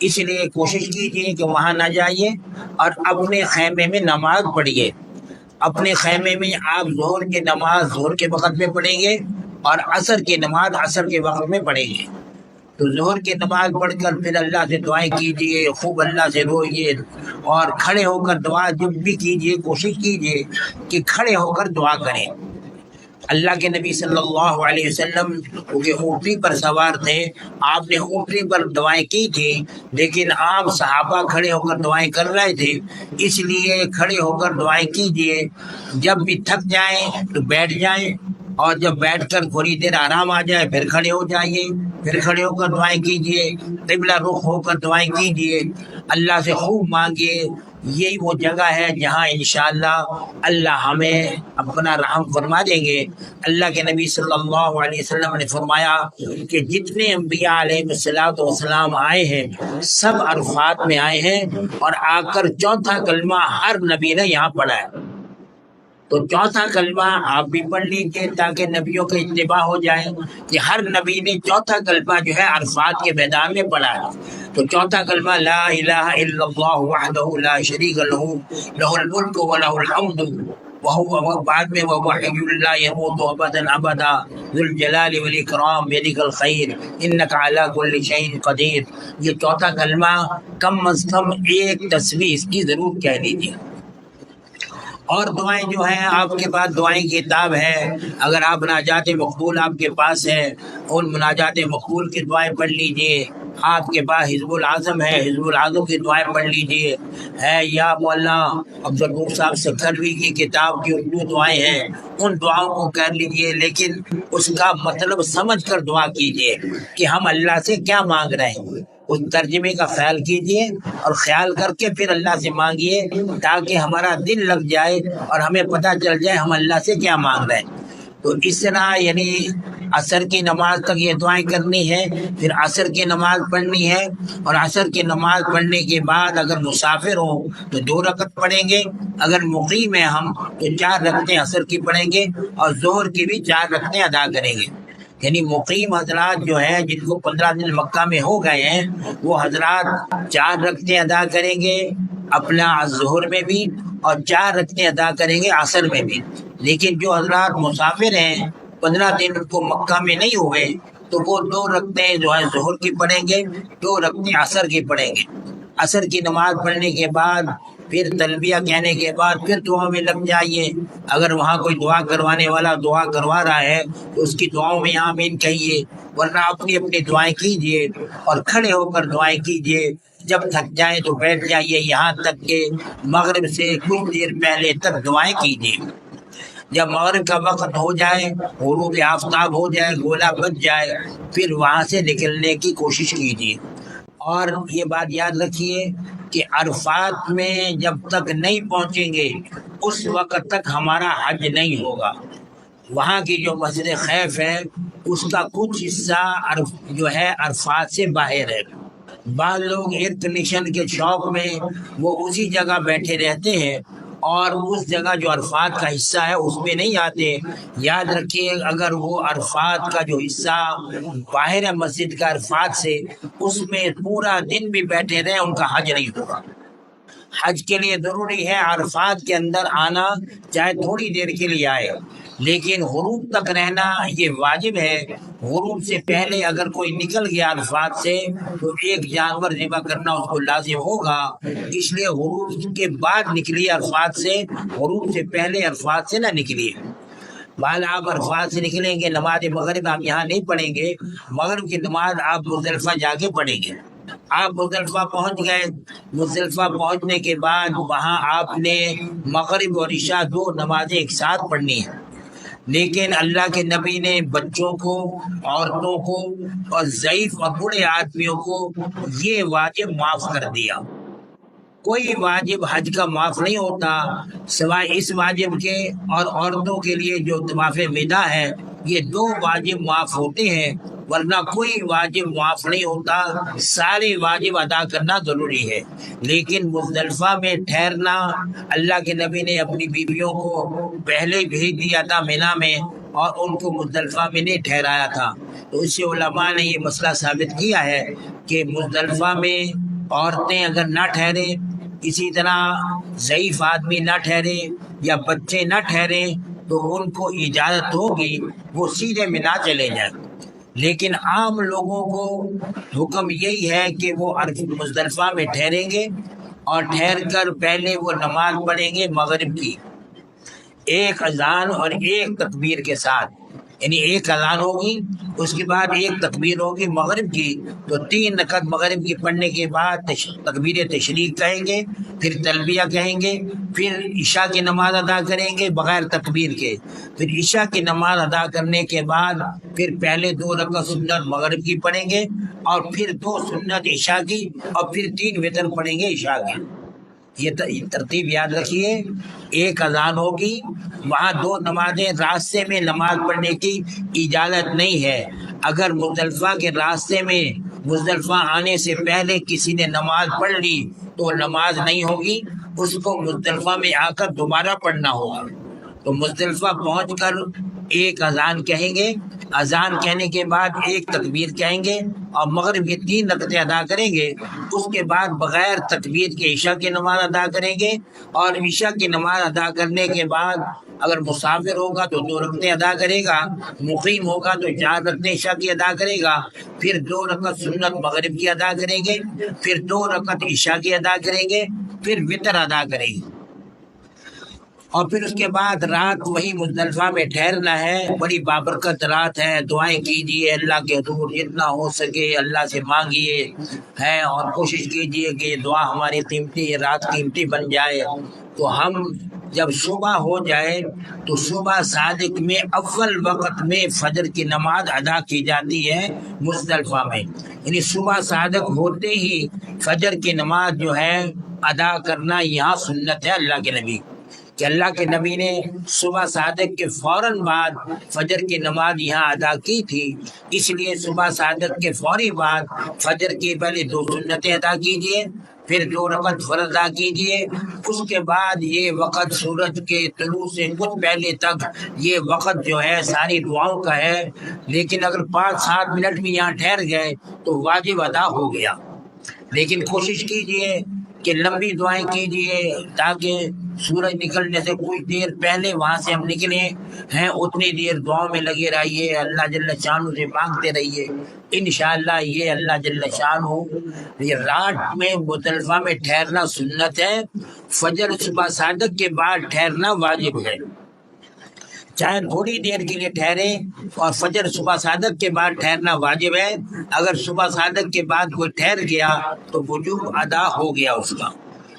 اس لیے کوشش کیجیے کہ وہاں نہ جائیے اور اپنے خیمے میں نماز پڑھیے۔ اپنے خیمے میں آپ ظہر کی نماز ظہر کے وقت میں پڑھیں گے اور عصر کی نماز عصر کے وقت میں پڑھیں گے۔ تو ظہر کی نماز پڑھ کر پھر اللہ سے دعائیں کیجیے، خوب اللہ سے روئیے، اور کھڑے ہو کر دعا جب بھی کیجیے کوشش کیجیے کہ کھڑے ہو کر دعا کریں۔ اللہ کے نبی صلی اللہ علیہ وسلم کیونکہ اونٹنی پر سوار تھے، آپ نے اونٹنی پر دعائیں کی تھی، لیکن آپ صحابہ کھڑے ہو کر دعائیں کر رہے تھے، اس لیے کھڑے ہو کر دعائیں کیجیے۔ جب بھی تھک جائیں تو بیٹھ جائیں، اور جب بیٹھ کر تھوڑی دیر آرام آ جائے پھر کھڑے ہو جائیے، پھر کھڑے ہو کر دعائیں کیجیے، قبلہ رخ ہو کر دعائیں کیجیے، اللہ سے خوب مانگیے۔ یہی وہ جگہ ہے جہاں انشاءاللہ اللہ ہمیں اپنا رحم فرما دیں گے۔ اللہ کے نبی صلی اللہ علیہ وسلم نے فرمایا کہ جتنے انبیاء علیہ السلام آئے ہیں سب عرفات میں آئے ہیں، اور آ کر 4تھا کلمہ ہر نبی نے یہاں پڑھا ہے۔ تو 4تھا کلمہ آپ بھی پڑھ لیجیے تاکہ نبیوں کا اتباع ہو جائے کہ ہر نبی نے 4تھا کلمہ جو ہے عرفات کے میدان میں پڑھا ہے۔ تو 4تھا کلمہ لا الہ الا اللہ وحدہ لا شریک لہ لہ الملک ولہ الحمد وهو بعد میں وهو حي لا يموت ابدا ابدا ذو الجلال والاکرام بیدک الخیر انک علی کل شیء قدیر۔ یہ 4تھا کلمہ کم از کم ایک تسبیح اس کی ضرور کہہ لیجیے۔ اور دعائیں جو ہیں آپ کے پاس دعائیں کی کتاب ہے، اگر آپ مناجات مقبول آپ کے پاس ہے ان مناجات مقبول کی دعائیں پڑھ لیجئے۔ آپ کے پاس حزب العظم ہے، حزب العظم کی دعائیں پڑھ لیجئے، ہے یا مولانا عبدالرؤف صاحب سکھروی کی کتاب کی اردو دعائیں ہیں ان دعاؤں کو کر لیجئے، لیکن اس کا مطلب سمجھ کر دعا کیجئے کہ ہم اللہ سے کیا مانگ رہے ہیں۔ اس ترجمے کا خیال کیجئے اور خیال کر کے پھر اللہ سے مانگیے تاکہ ہمارا دل لگ جائے اور ہمیں پتہ چل جائے ہم اللہ سے کیا مانگ رہے ہیں۔ تو اس طرح یعنی عصر کی نماز تک یہ دعائیں کرنی ہے، پھر عصر کی نماز پڑھنی ہے، اور عصر کی نماز پڑھنے کے بعد اگر مسافر ہوں تو 2 رکعت پڑھیں گے، اگر مقیم ہیں ہم تو 4 رکعتیں عصر کی پڑھیں گے اور ظہر کی بھی 4 رکعتیں ادا کریں گے۔ یعنی مقیم حضرات جو ہیں جن کو 15 دن مکہ میں ہو گئے ہیں وہ حضرات 4 رکعتیں ادا کریں گے اپنا ظہر میں بھی اور 4 رکعتیں ادا کریں گے عصر میں بھی۔ لیکن جو حضرات مسافر ہیں 15 دن ان کو مکہ میں نہیں ہوئے تو وہ 2 رکعتیں جو ہے ظہر کی پڑھیں گے، 2 رکعتیں عصر کی پڑھیں گے۔ عصر کی نماز پڑھنے کے بعد پھر تلبیہ کہنے کے بعد پھر دعا میں لگ جائیے۔ اگر وہاں کوئی دعا کروانے والا دعا کروا رہا ہے تو اس کی دعاؤں میں آمین کہیے، ورنہ اپنی اپنی دعائیں کیجیے اور کھڑے ہو کر دعائیں کیجیے۔ جب تھک جائیں تو بیٹھ جائیے، یہاں تک کہ مغرب سے کچھ دیر پہلے تک دعائیں کیجیے۔ جب مغرب کا وقت ہو جائے، غروب آفتاب ہو جائے، گولا بج جائے، پھر وہاں سے نکلنے کی کوشش کیجیے۔ اور یہ بات یاد رکھیے کہ عرفات میں جب تک نہیں پہنچیں گے اس وقت تک ہمارا حج نہیں ہوگا۔ وہاں کی جو مسجد خیف ہے اس کا کچھ حصہ جو ہے عرفات سے باہر ہے۔ بعض لوگ ایئر کنڈیشن کے شوق میں وہ اسی جگہ بیٹھے رہتے ہیں اور اس جگہ جو عرفات کا حصہ ہے اس میں نہیں آتے۔ یاد رکھیے اگر وہ عرفات کا جو حصہ باہر ہے مسجد کا عرفات سے، اس میں پورا دن بھی بیٹھے رہے ان کا حج نہیں ہوگا۔ حج کے لیے ضروری ہے عرفات کے اندر آنا، چاہے تھوڑی دیر کے لیے آئے، لیکن غروب تک رہنا یہ واجب ہے۔ غروب سے پہلے اگر کوئی نکل گیا عرفات سے تو ایک جانور ذبح کرنا اس کو لازم ہوگا، اس لیے غروب کے بعد نکلیے عرفات سے، غروب سے پہلے عرفات سے نہ نکلیے۔ بعد آپ عرفات سے نکلیں گے، نماز مغرب آپ یہاں نہیں پڑھیں گے، مغرب کی نماز آپ مزدلفہ جا کے پڑھیں گے۔ آپ مزدلفہ پہنچ گئے، مزدلفہ پہنچنے کے بعد وہاں آپ نے مغرب اور عشاء 2 نمازیں ایک ساتھ پڑھنی ہیں، لیکن اللہ کے نبی نے بچوں کو، عورتوں کو اور ضعیف اور بوڑھے آدمیوں کو یہ واجب معاف کر دیا۔ کوئی واجب حج کا معاف نہیں ہوتا سوائے اس واجب کے، اور عورتوں کے لیے جو طواف وداع ہے یہ 2 واجب معاف ہوتے ہیں، ورنہ کوئی واجب معاف نہیں ہوتا۔ سارے واجب ادا کرنا ضروری ہے، لیکن مزدلفہ میں ٹھہرنا اللہ کے نبی نے اپنی بیویوں کو پہلے بھیج دیا تھا مینا میں، اور ان کو مزدلفہ میں نہیں ٹھہرایا تھا۔ تو اس سے علماء نے یہ مسئلہ ثابت کیا ہے کہ مزدلفہ میں عورتیں اگر نہ ٹھہریں، اسی طرح ضعیف آدمی نہ ٹھہرے یا بچے نہ ٹھہریں تو ان کو اجازت ہوگی وہ سیدھے مینا چلے جائیں، لیکن عام لوگوں کو حکم یہی ہے کہ وہ مزدلفہ میں ٹھہریں گے اور ٹھہر کر پہلے وہ نماز پڑھیں گے مغرب کی، 1 اذان اور 1 تکبیر کے ساتھ، یعنی 1 اذان ہوگی اس کے بعد 1 تکبیر ہوگی مغرب کی، تو 3 رکعت مغرب کی پڑھنے کے بعد تکبیر تشریق کہیں گے، پھر تلبیہ کہیں گے، پھر عشاء کی نماز ادا کریں گے بغیر تکبیر کے، پھر عشاء کی نماز ادا کرنے کے بعد پھر پہلے 2 رکعت سنت مغرب کی پڑھیں گے اور پھر 2 سنت عشاء کی اور پھر 3 وتر پڑھیں گے عشاء کی۔ یہ ترتیب یاد رکھیے۔ 1 اذان ہوگی، وہاں 2 نمازیں، راستے میں نماز پڑھنے کی اجازت نہیں ہے۔ اگر مزدلفہ کے راستے میں مزدلفہ آنے سے پہلے کسی نے نماز پڑھ لی تو نماز نہیں ہوگی، اس کو مزدلفہ میں آ کر دوبارہ پڑھنا ہوگا۔ تو مزدلفہ پہنچ کر 1 اذان کہیں گے، اذان کہنے کے بعد 1 تکبیر کہیں گے اور مغرب کی 3 رکعتیں ادا کریں گے، اس کے بعد بغیر تکبیر کے عشاء کی نماز ادا کریں گے، اور عشاء کی نماز ادا کرنے کے بعد اگر مسافر ہوگا تو 2 رکعتیں ادا کرے گا، مقیم ہوگا تو 4 رکعتیں عشاء کی ادا کرے گا، پھر 2 رکعت سنت مغرب کی ادا کریں گے، پھر 2 رکعت عشاء کی ادا کریں گے، پھر وتر ادا کریں گے، اور پھر اس کے بعد رات وہی مزدلفہ میں ٹھہرنا ہے۔ بڑی بابرکت رات ہے، دعائیں کیجیے اللہ کے حضور، جتنا ہو سکے اللہ سے مانگیے ہے، اور کوشش کیجیے کہ یہ دعا ہماری قیمتی، یہ رات قیمتی بن جائے۔ تو ہم جب صبح ہو جائے تو صبح صادق میں اول وقت میں فجر کی نماز ادا کی جاتی ہے مزدلفہ میں، یعنی صبح صادق ہوتے ہی فجر کی نماز جو ہے ادا کرنا یہاں سنت ہے اللہ کے نبی کہ اللہ کے نبی نے صبح صادق کے فوراً بعد فجر کی نماز یہاں ادا کی تھی، اس لیے صبح صادق کے فوری بعد فجر کی پہلے 2 سنتیں ادا کیجیے، پھر 2 رکعت فرض ادا کیجیے، اس کے بعد یہ وقت سورج کے طلوع سے کچھ پہلے تک یہ وقت جو ہے ساری دعاؤں کا ہے، لیکن اگر 5-7 منٹ بھی یہاں ٹھہر گئے تو واجب ادا ہو گیا، لیکن کوشش کیجیے کہ لمبی دعائیں کیجیے تاکہ سورج نکلنے سے کچھ دیر پہلے وہاں سے ہم نکلے ہیں اتنی دیر دعاؤں میں لگے رہیے، اللہ جل شانہ سے مانگتے رہیے، انشاءاللہ یہ اللہ جل شانہ یہ رات میں مزدلفہ میں ٹھہرنا سنت ہے، فجر صبح صادق کے بعد ٹھہرنا واجب ہے، چاہے تھوڑی دیر کے لیے ٹھہرے، اور فجر صبح صادق کے بعد ٹھہرنا واجب ہے، اگر صبح صادق کے بعد کوئی ٹھہر گیا تو وجوب ادا ہو گیا اس کا،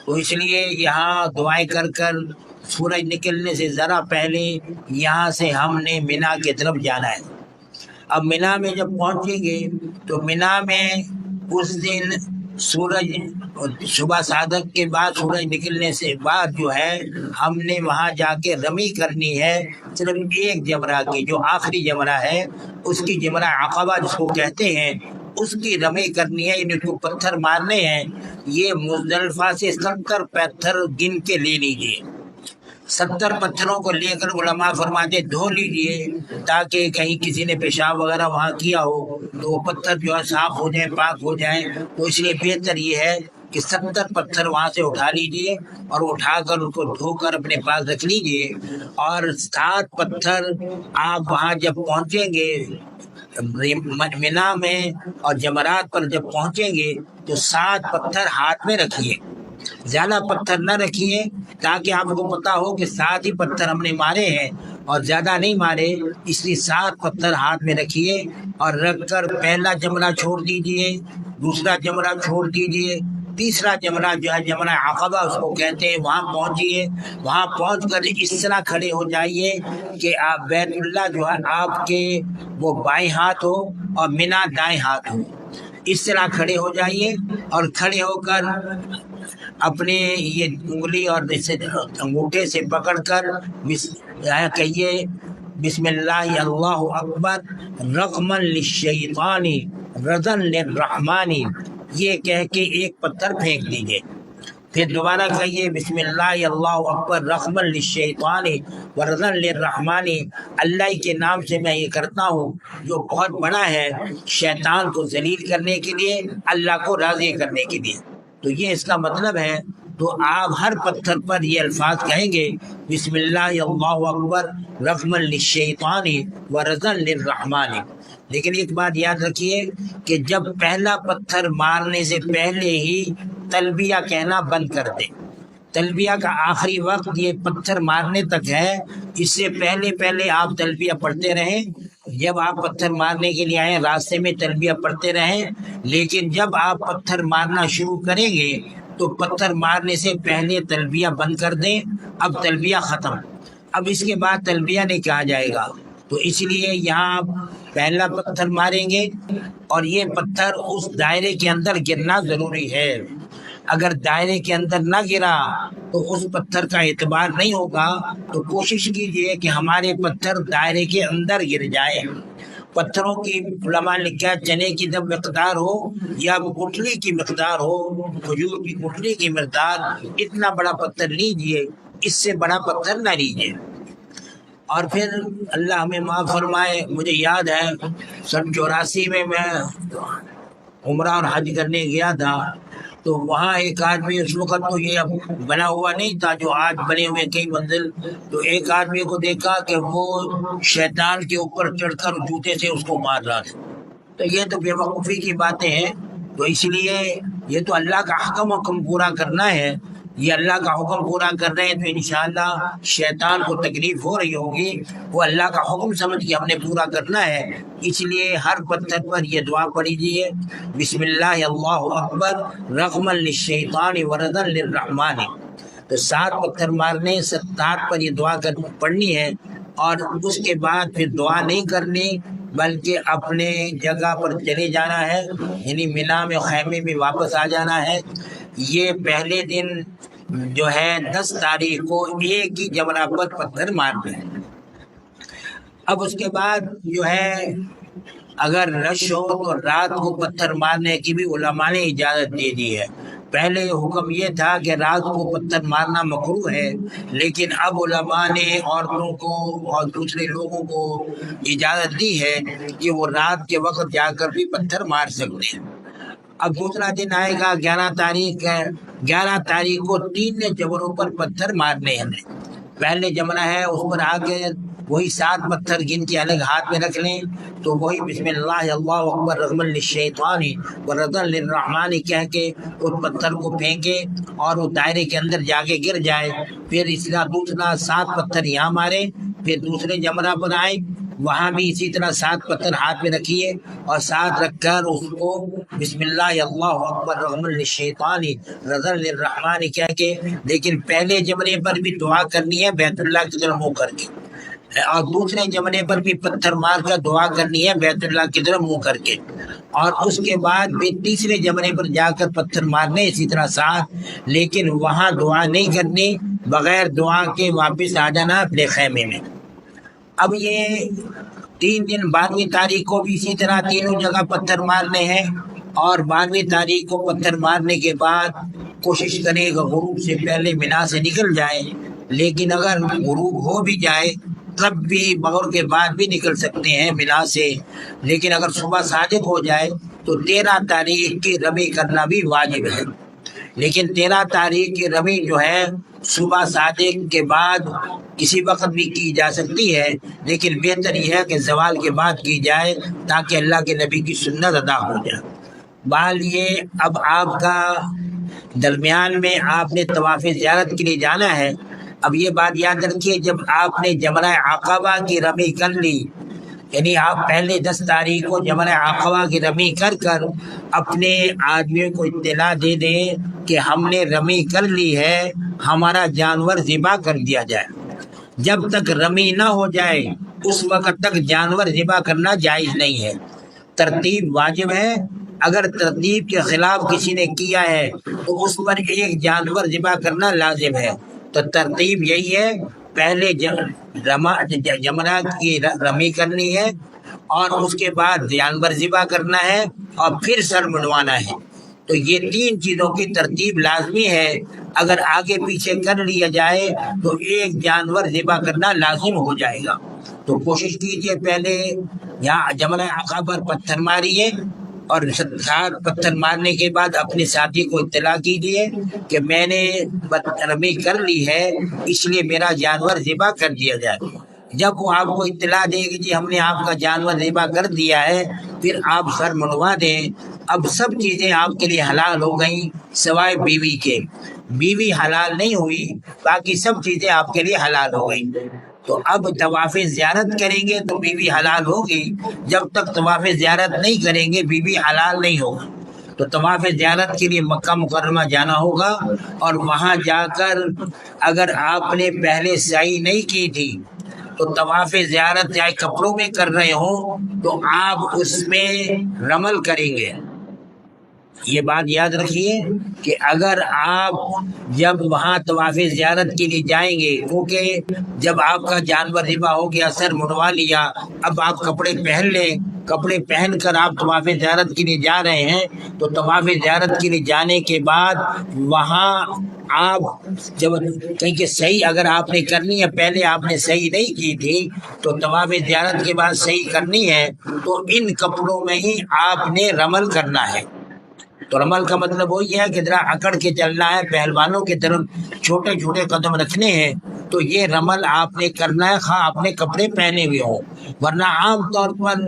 تو اس لیے یہاں دعائیں کر کر سورج نکلنے سے ذرا پہلے یہاں سے ہم نے مینا کی طرف جانا ہے۔ اب مینا میں جب پہنچیں گے تو مینا میں اس دن سورج صبح صادق کے بعد سورج نکلنے سے بعد جو ہے ہم نے وہاں جا کے رمی کرنی ہے، صرف ایک جمرہ کی جو آخری جمرہ ہے اس کی جمرہ عقبہ جس کو کہتے ہیں اس کی رمی کرنی ہے، یعنی اس کو پتھر مارنے ہیں۔ یہ مزدلفہ سے 70 پتھر گن کے لے لیجیے، 70 پتھروں کو لے کر علماء فرماتے دھو لیجیے تاکہ کہیں کسی نے پیشاب وغیرہ وہاں کیا ہو تو وہ پتھر جو ہے صاف ہو جائیں، پاک ہو جائیں، تو اس لیے بہتر یہ ہے کہ 70 پتھر وہاں سے اٹھا لیجیے اور اٹھا کر ان کو دھو کر اپنے پاس رکھ لیجیے، اور 7 پتھر آپ وہاں جب پہنچیں گے مینا میں اور جمرات پر جب پہنچیں گے تو 7 پتھر ہاتھ میں رکھیے، زیادہ پتھر نہ رکھیے تاکہ آپ کو پتا ہو کہ 7 ہی پتھر ہم نے مارے ہیں اور زیادہ نہیں مارے، اس لیے 7 پتھر ہاتھ میں رکھیے اور رکھ کر پہلا جمرہ چھوڑ دیجیے، دوسرا جمرہ چھوڑ دیجیے، تیسرا جمرہ جو ہے جمرہ عقبہ اس کو کہتے ہیں، وہاں پہنچیے، وہاں پہنچ کر اس طرح کھڑے ہو جائیے کہ آپ بیت اللہ جو ہے آپ کے وہ بائیں ہاتھ ہو اور مینا دائیں ہاتھ ہو، اس طرح کھڑے ہو جائیے، اور کھڑے ہو کر اپنے یہ انگلی اور انگوٹھے سے پکڑ کر کہیے بسم اللہ اللہ اکبر رغما للشیطان رضا للرحمن، یہ کہہ کے ایک پتھر پھینک دیجیے، پھر دوبارہ کہیے بسم اللہ اللہ اکبر رغما للشیطان ورضا للرحمن، اللہ کے نام سے میں یہ کرتا ہوں جو بہت بڑا ہے شیطان کو ذلیل کرنے کے لیے، اللہ کو راضی کرنے کے لیے، تو یہ اس کا مطلب ہے۔ تو آپ ہر پتھر پر یہ الفاظ کہیں گے بسم اللہ اللہ اکبر رغما للشیطان ورضا للرحمن، لیکن ایک بات یاد رکھیے کہ جب پہلا پتھر مارنے سے پہلے ہی تلبیہ کہنا بند کر دیں، تلبیہ کا آخری وقت یہ پتھر مارنے تک ہے، اس سے پہلے آپ تلبیہ پڑھتے رہیں، جب آپ پتھر مارنے کے لیے آئیں راستے میں تلبیہ پڑھتے رہیں، لیکن جب آپ پتھر مارنا شروع کریں گے تو پتھر مارنے سے پہلے تلبیہ بند کر دیں، اب تلبیہ ختم، اب اس کے بعد تلبیہ نہیں کہا جائے گا، تو اس لیے یہاں آپ پہلا پتھر ماریں گے اور یہ پتھر اس دائرے کے اندر گرنا ضروری ہے، اگر دائرے کے اندر نہ گرا تو اس پتھر کا اعتبار نہیں ہوگا، تو کوشش کیجئے کہ ہمارے پتھر دائرے کے اندر گر جائے۔ پتھروں کی علماء نے کیا چنے کی جب مقدار ہو یا گٹھلی کی مقدار ہو، کھجور کی گٹھلی کی مقدار، اتنا بڑا پتھر لیجئے، اس سے بڑا پتھر نہ لیجئے۔ اور پھر اللہ ہمیں معاف فرمائے، مجھے یاد ہے 84 میں عمرہ اور حج کرنے گیا تھا، تو وہاں ایک آدمی، اس وقت تو یہ اب بنا ہوا نہیں تھا جو آج بنے ہوئے کئی منزل، تو ایک آدمی کو دیکھا کہ وہ شیطان کے اوپر چڑھ کر جوتے سے اس کو مار رہا تھا، تو یہ تو بے وقوفی کی باتیں ہیں، تو اس لیے یہ تو اللہ کا حکم پورا کرنا ہے، یہ اللہ کا حکم پورا کر رہے ہیں تو انشاءاللہ شیطان کو تکلیف ہو رہی ہوگی، وہ اللہ کا حکم سمجھ کے ہم نے پورا کرنا ہے، اس لیے ہر پتھر پر یہ دعا پڑھیے بسم اللہ اللہ اکبر رغما للشیطان ورضا للرحمن۔ تو 7 پتھر مارنے، 7 پر یہ دعا پڑھنی ہے، اور اس کے بعد پھر دعا نہیں کرنی بلکہ اپنے جگہ پر چلے جانا ہے، یعنی مینا میں خیمے میں واپس آ جانا ہے۔ یہ پہلے دن جو ہے 10 تاریخ کو ایک ہی جمرہ پر پتھر مارنا ہے۔ اب اس کے بعد جو ہے اگر رش ہو تو رات کو پتھر مارنے کی بھی علماء نے اجازت دے دی ہے۔ پہلے حکم یہ تھا کہ رات کو پتھر مارنا مکروہ ہے، لیکن اب علماء نے عورتوں کو اور دوسرے لوگوں کو اجازت دی ہے کہ وہ رات کے وقت جا کر بھی پتھر مار سکتے ہیں۔ اب دوسرا دن آئے گا 11 تاریخ ہے، 11 تاریخ کو 3 جمروں پر پتھر مارنے ہیں۔ پہلے جمرہ ہے اس پر آ کے وہی 7 پتھر گن کے الگ ہاتھ میں رکھ لیں، تو وہی بسم اللہ اللہ اکبر رغم للشیطان ورضا للرحمن کہہ کے اس پتھر کو پھینکے اور وہ دائرے کے اندر جا کے گر جائے۔ پھر اس طرح دوسرا 7 پتھر یہاں مارے، پھر دوسرے جمرہ پر آئے، وہاں بھی اسی طرح 7 پتھر ہاتھ میں رکھیے اور 7 رکھ کر اس کو بسم اللہ اللہ اکبر رغم للشیطان رضا للرحمن کہہ کے، لیکن پہلے جمرے پر بھی دعا کرنی ہے بیت اللہ کی طرف منہ کر کے، اور دوسرے جمرے پر بھی پتھر مار کر دعا کرنی ہے بیت اللہ کی طرف منہ کر کے، اور اس کے بعد بھی تیسرے جمرے پر جا کر پتھر مارنے اسی طرح 7، لیکن وہاں دعا نہیں کرنی، بغیر دعا کے واپس آ جانا اپنے خیمے میں۔ اب یہ 3 دن 12ویں تاریخ کو بھی اسی طرح تینوں جگہ پتھر مارنے ہیں، اور 12ویں تاریخ کو پتھر مارنے کے بعد کوشش کرے گا غروب سے پہلے مینا سے نکل جائے، لیکن اگر غروب ہو بھی جائے تب بھی مغرب کے بعد بھی نکل سکتے ہیں مینا سے، لیکن اگر صبح صادق ہو جائے تو 13 تاریخ کی رمی کرنا بھی واجب ہے۔ لیکن 13 تاریخ کی رمی جو ہے صبح صادق کے بعد کسی وقت بھی کی جا سکتی ہے، لیکن بہتر یہ ہے کہ زوال کے بعد کی جائے تاکہ اللہ کے نبی کی سنت ادا ہو جائے۔ بال یہ اب آپ کا درمیان میں آپ نے طواف زیارت کے لیے جانا ہے۔ اب یہ بات یاد رکھیے، جب آپ نے جمرہ عقبہ کی رمی کر لی، یعنی آپ پہلے 10 تاریخ کو جمرہ عقبہ کی رمی کر کر اپنے آدمیوں کو اطلاع دے دیں کہ ہم نے رمی کر لی ہے، ہمارا جانور ذبح کر دیا جائے۔ جب تک رمی نہ ہو جائے اس وقت تک جانور ذبح کرنا جائز نہیں ہے، ترتیب واجب ہے۔ اگر ترتیب کے خلاف کسی نے کیا ہے تو اس پر ایک جانور ذبح کرنا لازم ہے۔ تو ترتیب یہی ہے، پہلے جمرہ کی رمی کرنی ہے، اور اس کے بعد جانور ذبح کرنا ہے، اور پھر سر منڈوانا ہے۔ تو یہ 3 چیزوں کی ترتیب لازمی ہے۔ اگر آگے پیچھے کر لیا جائے تو ایک جانور ذبح کرنا لازم ہو جائے گا۔ تو کوشش کیجئے پہلے یہاں جمرہ عقبہ پر پتھر ماریے، اور 7 پتھر مارنے کے بعد اپنے ساتھی کو اطلاع کیجیے کہ میں نے رمی کر لی ہے، اس لیے میرا جانور ذبح کر دیا جائے۔ جب وہ آپ کو اطلاع دے گی جی ہم نے آپ کا جانور ذبح کر دیا ہے، پھر آپ سر منڈوا دیں۔ اب سب چیزیں آپ کے لیے حلال ہو گئیں سوائے بیوی کے۔ بیوی حلال نہیں ہوئی، باقی سب چیزیں آپ کے لیے حلال ہو گئیں۔ تو اب طواف زیارت کریں گے تو بیوی حلال ہوگی، جب تک طواف زیارت نہیں کریں گے بیوی حلال نہیں ہوگی۔ تو طواف زیارت کے لیے مکہ مکرمہ جانا ہوگا، اور وہاں جا کر اگر آپ نے پہلے سعی نہیں کی تھی تو طواف زیارت چاہے کپڑوں میں کر رہے ہوں تو آپ اس میں رمل کریں گے۔ یہ بات یاد رکھیے کہ اگر آپ جب وہاں طواف زیارت کے لیے جائیں گے، کیونکہ جب آپ کا جانور ذبح ہو گیا، سر منڈوا لیا، اب آپ کپڑے پہن لیں، کپڑے پہن کر آپ طواف زیارت کے لیے جا رہے ہیں، تو طواف زیارت کے لیے جانے کے بعد وہاں آپ جب کہیں صحیح اگر آپ نے کرنی ہے، پہلے آپ نے صحیح نہیں کی تھی تو طواف زیارت کے بعد صحیح کرنی ہے، تو ان کپڑوں میں ہی آپ نے رمل کرنا ہے۔ تو رمل کا مطلب وہی ہے کہ ذرا اکڑ کے چلنا ہے، پہلوانوں کی طرف چھوٹے چھوٹے قدم رکھنے ہیں، تو یہ رمل آپ نے کرنا ہے، خواہ آپ نے کپڑے پہنے ہوئے ہوں۔ ورنہ عام طور پر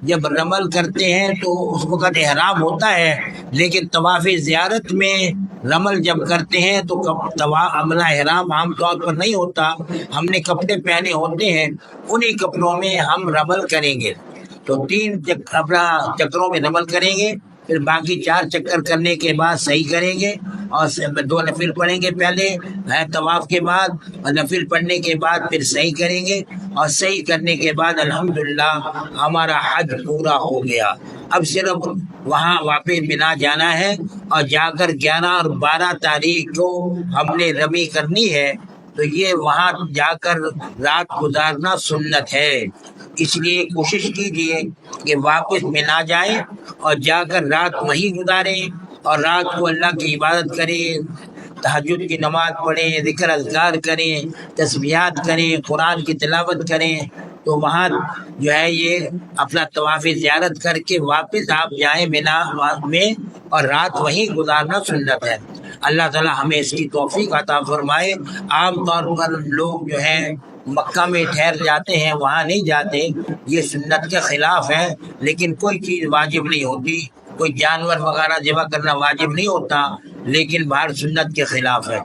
جب رمل کرتے ہیں تو اس وقت احرام ہوتا ہے، لیکن طواف زیارت میں رمل جب کرتے ہیں تو عملہ احرام عام طور پر نہیں ہوتا، ہم نے کپڑے پہنے ہوتے ہیں، انہی کپڑوں میں ہم رمل کریں گے۔ تو 3 چکروں میں رمل کریں گے، پھر باقی 4 چکر کرنے کے بعد صحیح کریں گے، اور 2 نفل پڑھیں گے پہلے طواف کے بعد، اور نفل پڑھنے کے بعد پھر صحیح کریں گے، اور صحیح کرنے کے بعد الحمدللہ ہمارا حج پورا ہو گیا۔ اب صرف وہاں واپس مینا جانا ہے، اور جا کر 11 اور 12 تاریخ کو ہم نے رمی کرنی ہے، تو یہ وہاں جا کر رات گزارنا سنت ہے۔ اس لیے کوشش کیجیے کہ واپس مینا جائیں اور جا کر رات وہیں گزاریں، اور رات کو اللہ کی عبادت کریں، تہجد کی نماز پڑھیں، ذکر اذکار کریں، تسبیحات کریں، قرآن کی تلاوت کریں، تو وہاں جو ہے یہ اپنا طواف زیارت کر کے واپس آپ جائیں مینا میں، اور رات وہیں گزارنا سنت ہے۔ اللہ تعالی ہمیں اس کی توفیق عطا فرمائے۔ عام طور پر لوگ جو ہے مکہ میں ٹھہر جاتے ہیں، وہاں نہیں جاتے، یہ سنت کے خلاف ہے، لیکن کوئی چیز واجب نہیں ہوتی، کوئی جانور وغیرہ ذبح کرنا واجب نہیں ہوتا، لیکن باہر سنت کے خلاف ہے۔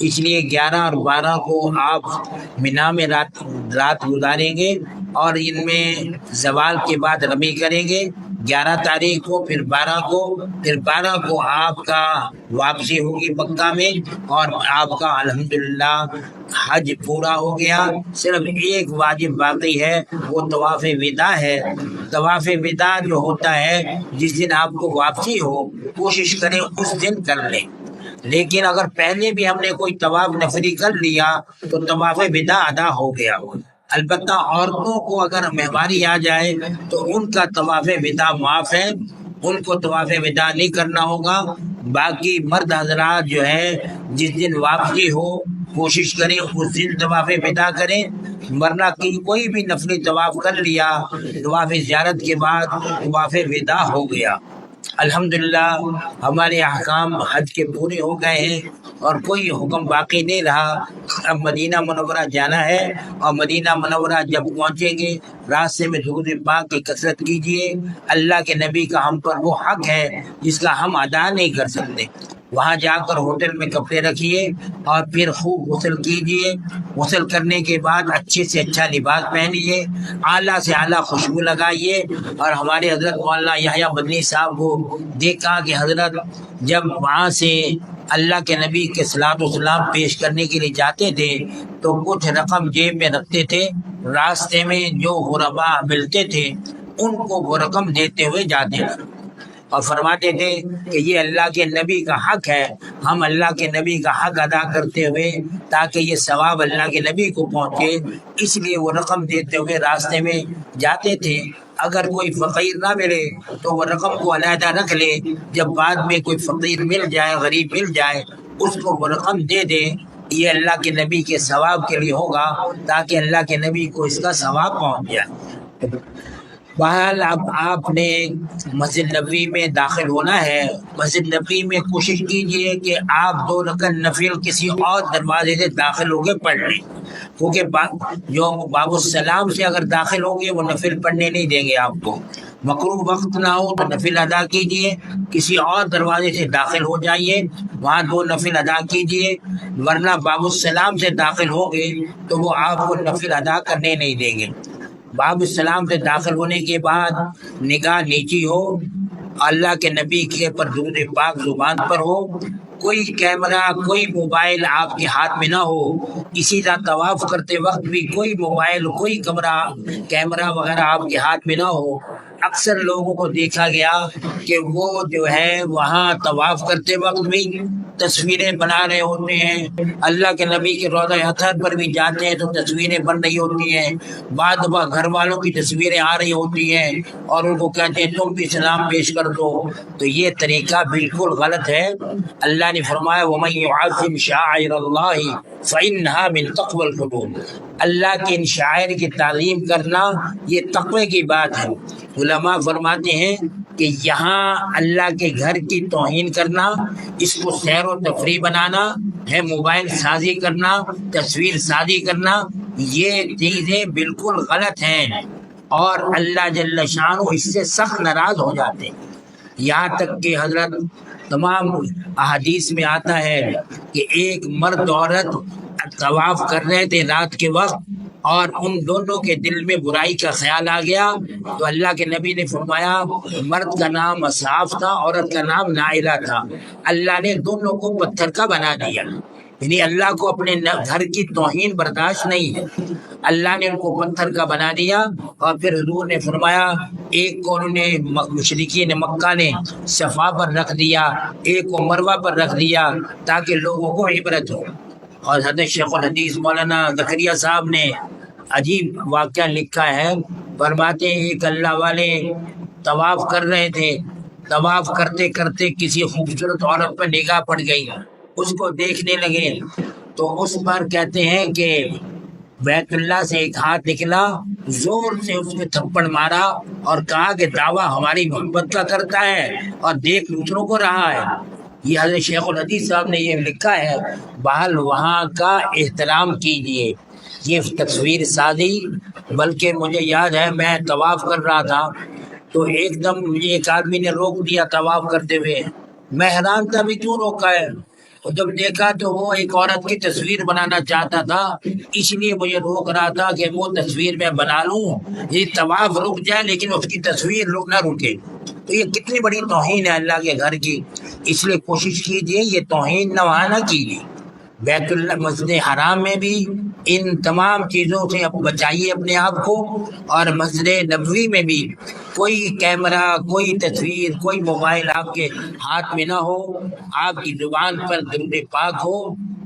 اس لیے 11 اور 12 کو آپ مینا میں رات گزاریں گے، اور ان میں زوال کے بعد رمی کریں گے 11 تاریخ کو، پھر 12 کو آپ کا واپسی ہوگی مکہ میں، اور آپ کا الحمدللہ حج پورا ہو گیا۔ صرف ایک واجب باقی ہے، وہ طواف وداع ہے۔ طواف وداع جو ہوتا ہے جس دن آپ کو واپسی ہو، کوشش کریں اس دن کر لیں، لیکن اگر پہلے بھی ہم نے کوئی طواف نفلی کر لیا تو طواف وداع ادا ہو گیا۔ البتہ عورتوں کو اگر مہمانی آ جائے تو ان کا طواف وداع معاف ہے، ان کو طواف وداع نہیں کرنا ہوگا۔ باقی مرد حضرات جو ہے جس دن واپسی ہو کوشش کریں اس دن طواف وداع کریں، ورنہ کوئی بھی نفلی طواف کر لیا طواف زیارت کے بعد طواف وداع ہو گیا۔ الحمدللہ ہمارے احکام حج کے پورے ہو گئے ہیں، اور کوئی حکم باقی نہیں رہا۔ اب مدینہ منورہ جانا ہے، اور مدینہ منورہ جب پہنچیں گے راستے میں درود پاک کی کثرت کیجیے۔ اللہ کے نبی کا ہم پر وہ حق ہے جس کا ہم ادا نہیں کر سکتے۔ وہاں جا کر ہوٹل میں کپڑے رکھیے، اور پھر خوب غسل کیجیے۔ غسل کرنے کے بعد اچھے سے اچھا لباس پہنیے، اعلیٰ سے اعلیٰ خوشبو لگائیے۔ اور ہمارے حضرت مولانا یحییٰ مدنی صاحب کو دیکھا کہ حضرت جب وہاں سے اللہ کے نبی کے صلاۃ والسلام پیش کرنے کے لیے جاتے تھے تو کچھ رقم جیب میں رکھتے تھے، راستے میں جو غربا ملتے تھے ان کو وہ رقم دیتے ہوئے جاتے تھے، اور فرماتے تھے کہ یہ اللہ کے نبی کا حق ہے، ہم اللہ کے نبی کا حق ادا کرتے ہوئے تاکہ یہ ثواب اللہ کے نبی کو پہنچے، اس لیے وہ رقم دیتے ہوئے راستے میں جاتے تھے۔ اگر کوئی فقیر نہ ملے تو وہ رقم کو علیحدہ رکھ لے، جب بعد میں کوئی فقیر مل جائے، غریب مل جائے، اس کو وہ رقم دے دے، یہ اللہ کے نبی کے ثواب کے لیے ہوگا، تاکہ اللہ کے نبی کو اس کا ثواب پہنچ جائے۔ بہرحال اب آپ نے مسجد نبوی میں داخل ہونا ہے۔ مسجد نبوی میں کوشش کیجئے کہ آپ 2 رکعت نفل کسی اور دروازے سے داخل ہو کے پڑھ لیں، کیونکہ جو باب السلام سے اگر داخل ہوں گے وہ نفل پڑھنے نہیں دیں گے آپ کو۔ مکروہ وقت نہ ہو تو نفل ادا کیجئے، کسی اور دروازے سے داخل ہو جائیے، وہاں 2 نفل ادا کیجئے، ورنہ باب السلام سے داخل ہو گے تو وہ آپ کو نفل ادا کرنے نہیں دیں گے۔ باب السلام سے داخل ہونے کے بعد نگاہ نیچی ہو، اللہ کے نبی کے پر درود پاک زبان پر ہو، کوئی کیمرہ کوئی موبائل آپ کے ہاتھ میں نہ ہو۔ اسی طرح طواف کرتے وقت بھی کوئی موبائل کوئی کیمرہ وغیرہ آپ کے ہاتھ میں نہ ہو۔ اکثر لوگوں کو دیکھا گیا کہ وہ جو ہے وہاں طواف کرتے وقت بھی تصویریں بنا رہے ہوتے ہیں، اللہ کے نبی کے روضہ اطہر پر بھی جاتے ہیں تو تصویریں بن رہی ہوتی ہیں، بعد گھر والوں کی تصویریں آ رہی ہوتی ہیں اور ان کو کہتے ہیں تم بھی سلام پیش کر دو، تو یہ طریقہ بالکل غلط ہے۔ اللہ نے فرمایا وَمَن يُعَظِّمْ شَعَائِرَ اللَّهِ فَإِنَّهَا مِن تَقْوَى الْقُلُوبِ، اللہ کے ان شاعر کی تعظیم کرنا یہ تقوی کی بات ہے۔ علماء فرماتے ہیں کہ یہاں اللہ کے گھر کی توہین کرنا، اس کو سیر و تفریح بنانا ہے، موبائل سازی کرنا، تصویر سازی کرنا، یہ چیزیں بالکل غلط ہیں، اور اللہ جل شانہ اس سے سخت ناراض ہو جاتے ہیں۔ یہاں تک کہ حضرت تمام احادیث میں آتا ہے کہ ایک مرد عورت طواف کر رہے تھے رات کے وقت، اور ان دونوں کے دل میں برائی کا خیال آ گیا تو اللہ کے نبی نے فرمایا مرد کا نام اصحاف تھا، عورت کا نام نائلہ تھا، اللہ نے دونوں کو پتھر کا بنا دیا۔ یعنی اللہ کو اپنے گھر کی توہین برداشت نہیں ہے، اللہ نے ان کو پتھر کا بنا دیا۔ اور پھر حضور نے فرمایا ایک کو انہوں نے مشرکین مکہ نے صفا پر رکھ دیا، ایک کو مروہ پر رکھ دیا تاکہ لوگوں کو عبرت ہو۔ اور حضرت شیخ الحدیث مولانا زکریا صاحب نے عجیب واقعہ لکھا ہے، فرماتے ہیں ایک اللہ والے طواف کر رہے تھے، طواف کرتے کرتے کسی خوبصورت عورت پر نگاہ پڑ گئی، اس کو دیکھنے لگے تو اس پر کہتے ہیں کہ بیت اللہ سے ایک ہاتھ نکلا، زور سے اس میں تھپڑ مارا اور کہا کہ دعویٰ ہماری محبت کا کرتا ہے اور دیکھ دوسروں کو رہا ہے۔ یہ حضرت شیخ الحدیث صاحب نے یہ لکھا ہے۔ بہرحال وہاں کا احترام کیجیے، یہ تصویر سازی۔ بلکہ مجھے یاد ہے میں طواف کر رہا تھا تو ایک دم مجھے ایک آدمی نے روک دیا طواف کرتے ہوئے، میں حیران تھا بھی کیوں روکا ہے، اور جب دیکھا تو وہ ایک عورت کی تصویر بنانا چاہتا تھا، اس لیے مجھے روک رہا تھا کہ وہ تصویر میں بنا لوں، یہ طواف رک جائے لیکن اس کی تصویر نہ رکے۔ تو یہ کتنی بڑی توہین ہے اللہ کے گھر کی، اس لیے کوشش کیجیے یہ توہین نہ کیجیے۔ بیت اللہ مسجد حرام میں بھی ان تمام چیزوں سے بچائیے اپنے آپ کو، اور مسجد نبوی میں بھی کوئی کیمرہ، کوئی تصویر، کوئی موبائل آپ کے ہاتھ میں نہ ہو، آپ کی زبان پر درود پاک ہو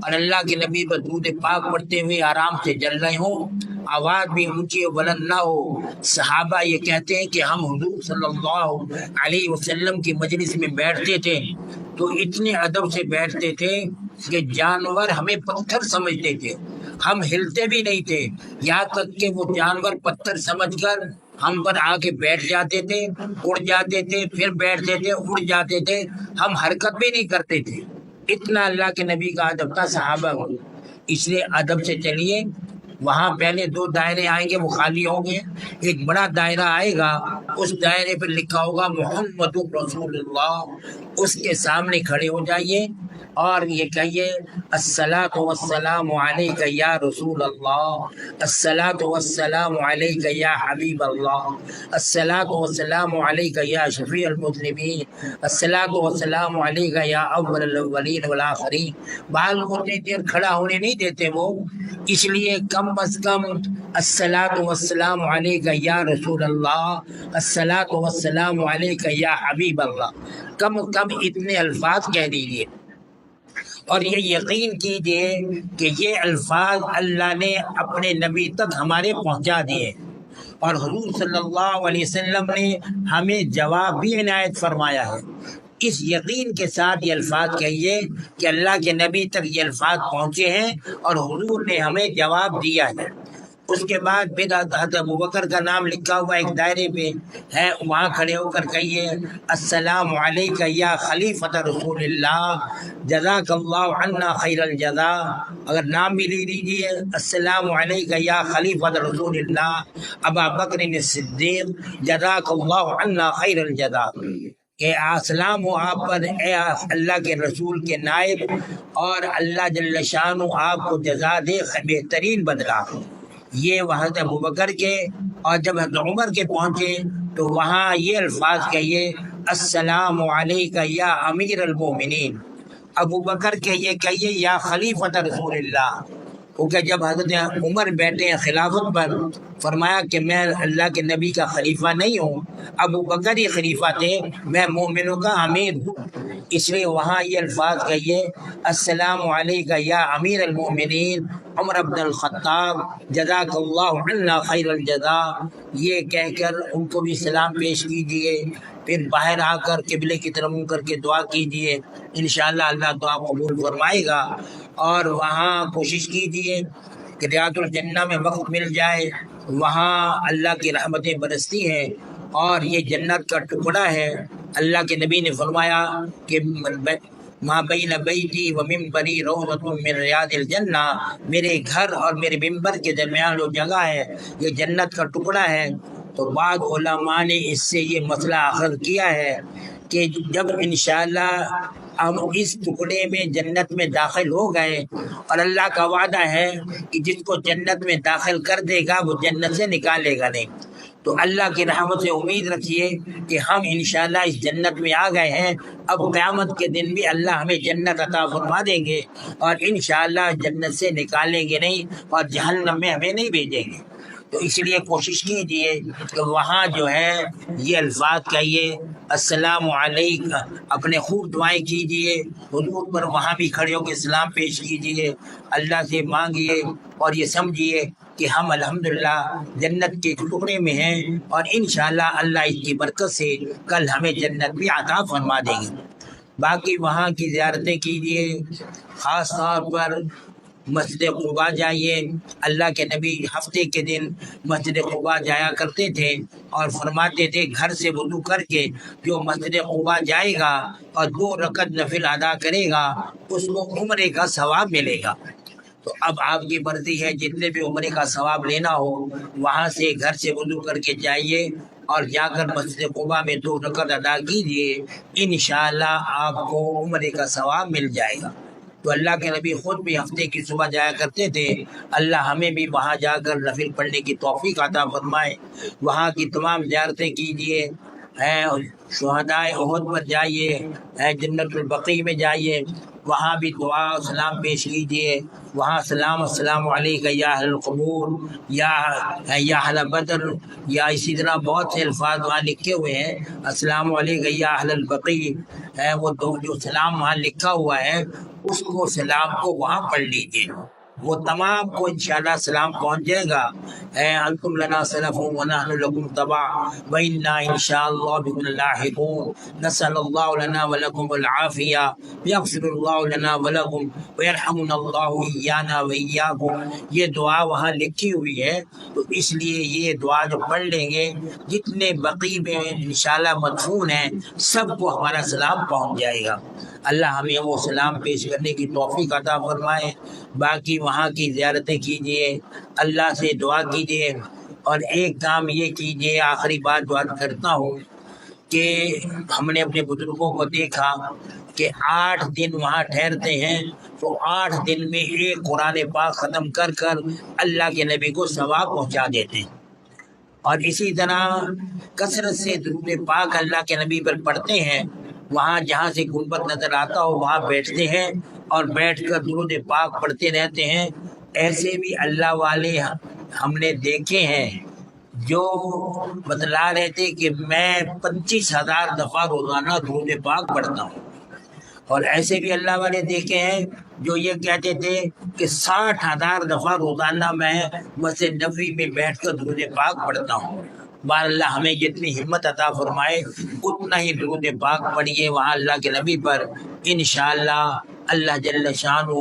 اور اللہ کے نبی پر درود پاک پڑھتے ہوئے آرام سے جل رہے ہوں، آواز بھی اونچی و بلند نہ ہو۔ صحابہ یہ کہتے ہیں کہ ہم حضور صلی اللہ علیہ وسلم کی مجلس میں بیٹھتے تھے تو اتنے ادب سے بیٹھتے تھے کہ جانور ہمیں پتھر سمجھتے تھے، ہم ہلتے بھی نہیں تھے، یہاں تک کہ وہ جانور پتھر سمجھ کر ہم پر آ کے بیٹھ جاتے تھے، اڑ جاتے تھے، پھر بیٹھتے تھے، اڑ جاتے تھے، ہم حرکت بھی نہیں کرتے تھے۔ اتنا اللہ کے نبی کا ادب تھا صحابہ کو، اس لیے ادب سے چلیے۔ وہاں پہلے دو دائرے آئیں گے، وہ خالی ہوں گے، ایک بڑا دائرہ آئے گا، اس دائرے پر لکھا ہوگا محمد رسول اللہ، اس کے سامنے کھڑے ہو جائیے اور یہ کہیے الصلاۃ والسلام علیک یا رسول اللہ، الصلاۃ والسلام علیک یا حبیب اللہ، الصلاۃ والسلام علیک یا شفیع المذنبین، الصلاۃ والسلام علیک یا اول الاولین والآخرین۔ بعض اتنی دیر کھڑا ہونے نہیں دیتے وہ، اس لیے کم از کم الصلاۃ والسلام علیک یا رسول اللہ، الصلاۃ والسلام علیک یا حبیب اللہ، کم از کم اتنے الفاظ کہہ دیجیے۔ اور یہ یقین کیجئے کہ یہ الفاظ اللہ نے اپنے نبی تک ہمارے پہنچا دیے، اور حضور صلی اللہ علیہ وسلم نے ہمیں جواب بھی عنایت فرمایا ہے۔ اس یقین کے ساتھ یہ الفاظ کہیے کہ اللہ کے نبی تک یہ الفاظ پہنچے ہیں اور حضور نے ہمیں جواب دیا ہے۔ اس کے بعد پھر حضرت ابوبکر کا نام لکھا ہوا ایک دائرے پہ ہے، وہاں کھڑے ہو کر کہیے السلام علیک یا خلیفۃ رسول اللہ، جزاک اللہ عنا خیر الجزا۔ اگر نام بھی لے لیجیے السلام علیک یا خلیفۃ رسول اللہ ابا بکر الصدیق، جزاک اللہ عنا خیر الجزا، کہ السلام ہو آپ پر اے اللہ کے رسول کے نائب، اور اللہ جل شانہ آپ کو جزا دے بہترین بدلہ۔ یہ حضرت ابوبکر کے، اور جب حضرت عمر کے پہنچے تو وہاں یہ الفاظ کہیے السلام علیک یا امیر المومنین، ابوبکر کے یہ کہیے یا خلیفۃ رسول اللہ، کیونکہ جب حضرت عمر بیٹھے ہیں خلافت پر، فرمایا کہ میں اللہ کے نبی کا خلیفہ نہیں ہوں، ابوبکر ہی خلیفہ تھے، میں مومنوں کا امیر ہوں، اس لیے وہاں یہ الفاظ کہیے السلام علیک یا امیر المومنین عمر بن الخطاب، جزاک اللہ عنا خیر الجزا، یہ کہہ کر ان کو بھی سلام پیش کیجئے۔ پھر باہر آ کر قبلے کی طرف منہ کر کے دعا کیجئے، انشاءاللہ اللہ دعا قبول فرمائے گا۔ اور وہاں کوشش کیجئے کہ ریاض الجنہ میں وقت مل جائے، وہاں اللہ کی رحمتیں برستی ہیں، اور یہ جنت کا ٹکڑا ہے۔ اللہ کے نبی نے فرمایا کہ ما بین بیتی و ممبری روضۃ من ریاض الجنہ، میرے گھر اور میرے ممبر کے درمیان جو جگہ ہے یہ جنت کا ٹکڑا ہے۔ تو بعض علماء نے اس سے یہ مسئلہ اخذ کیا ہے کہ جب انشاءاللہ ہم اس ٹکڑے میں جنت میں داخل ہو گئے، اور اللہ کا وعدہ ہے کہ جس کو جنت میں داخل کر دے گا وہ جنت سے نکالے گا نہیں، تو اللہ کی رحمت سے امید رکھیے کہ ہم انشاءاللہ اس جنت میں آ گئے ہیں۔ اب قیامت کے دن بھی اللہ ہمیں جنت عطا فرما دیں گے، اور انشاءاللہ جنت سے نکالیں گے نہیں، اور جہنم میں ہمیں نہیں بھیجیں گے۔ تو اس لیے کوشش کیجئے کہ وہاں جو ہے یہ الفاظ کہیے، السلام علیکم، اپنے خوب دعائیں کیجئے، حضور پر وہاں بھی کھڑے ہو کے سلام پیش کیجئے، اللہ سے مانگیے، اور یہ سمجھیے کہ ہم الحمدللہ جنت کے ٹکڑے میں ہیں، اور انشاءاللہ اللہ اس کی برکت سے کل ہمیں جنت بھی عطا فرما دیں گے۔ باقی وہاں کی زیارتیں کیجئے، خاص طور پر مسجد قباء جائیے۔ اللہ کے نبی ہفتے کے دن مسجد قباء جایا کرتے تھے، اور فرماتے تھے گھر سے وضو کر کے جو مسجد قباء جائے گا اور 2 رکعت نفل ادا کرے گا اس کو عمرے کا ثواب ملے گا۔ تو اب آپ کی مرضی ہے، جتنے بھی عمرے کا ثواب لینا ہو وہاں سے گھر سے وضو کر کے جائیے، اور جا کر مسجد قباء میں 2 رکعت ادا کیجیے، انشاءاللہ آپ کو عمرے کا ثواب مل جائے گا۔ تو اللہ کے نبی خود بھی ہفتے کی صبح جایا کرتے تھے، اللہ ہمیں بھی وہاں جا کر نفل پڑھنے کی توفیق عطا فرمائے۔ وہاں کی تمام زیارتیں کیجیے، شہدائے احد پر جائیے، جنت البقیع میں جائیے، وہاں بھی دعا و سلام پیش کیجیے، وہاں السلام علیکم یا اہل القبور، یا اہل بدر، یا اسی طرح بہت سے الفاظ وہاں لکھے ہوئے ہیں، السلام علیکم یا اہل البقیع، وہ جو سلام وہاں لکھا ہوا ہے اس کو سلام کو وہاں پڑھ لیجیے، وہ تمام کو انشاءاللہ سلام پہنچ جائے گا۔ انتم لنا سلف ونحن لکم تبع وإنا انشاءاللہ بكم لاحقون، نسأل اللہ لنا ولکم العافیہ، یغفر اللہ لنا ولکم ویرحمنا اللہ ایانا وإیاکم۔ یہ دعا وہاں لکھی ہوئی ہے، تو اس لیے یہ دعا جو پڑھ لیں گے، جتنے بقیع میں انشاءاللہ مدفون ہیں سب کو ہمارا سلام پہنچ جائے گا۔ اللہ ہمیں وہ سلام پیش کرنے کی توفیق عطا فرمائے۔ باقی وہاں کی زیارتیں کیجیے، اللہ سے دعا کیجیے، اور ایک کام یہ کیجیے، آخری بات دعا کرتا ہوں کہ ہم نے اپنے بزرگوں کو دیکھا کہ 8 دن وہاں ٹھہرتے ہیں، تو 8 دن میں ایک قرآن پاک ختم کر کر اللہ کے نبی کو ثواب پہنچا دیتے ہیں، اور اسی طرح کثرت سے درود پاک اللہ کے نبی پر پڑھتے ہیں۔ وہاں جہاں سے گنبد نظر آتا ہو وہاں بیٹھتے ہیں، اور بیٹھ کر درود پاک پڑھتے رہتے ہیں۔ ایسے بھی اللہ والے ہم نے دیکھے ہیں جو بتلا رہے تھے کہ میں 25,000 دفعہ روزانہ درود پاک پڑھتا ہوں، اور ایسے بھی اللہ والے دیکھے ہیں جو یہ کہتے تھے کہ 60,000 دفعہ روزانہ میں مسجد نبوی میں بیٹھ کر درود پاک پڑھتا ہوں۔ بار اللہ ہمیں جتنی ہمت عطا فرمائے اتنا ہی درود پاک پڑھیے وہاں اللہ کے نبی پر، انشاءاللہ اللہ جل شانہ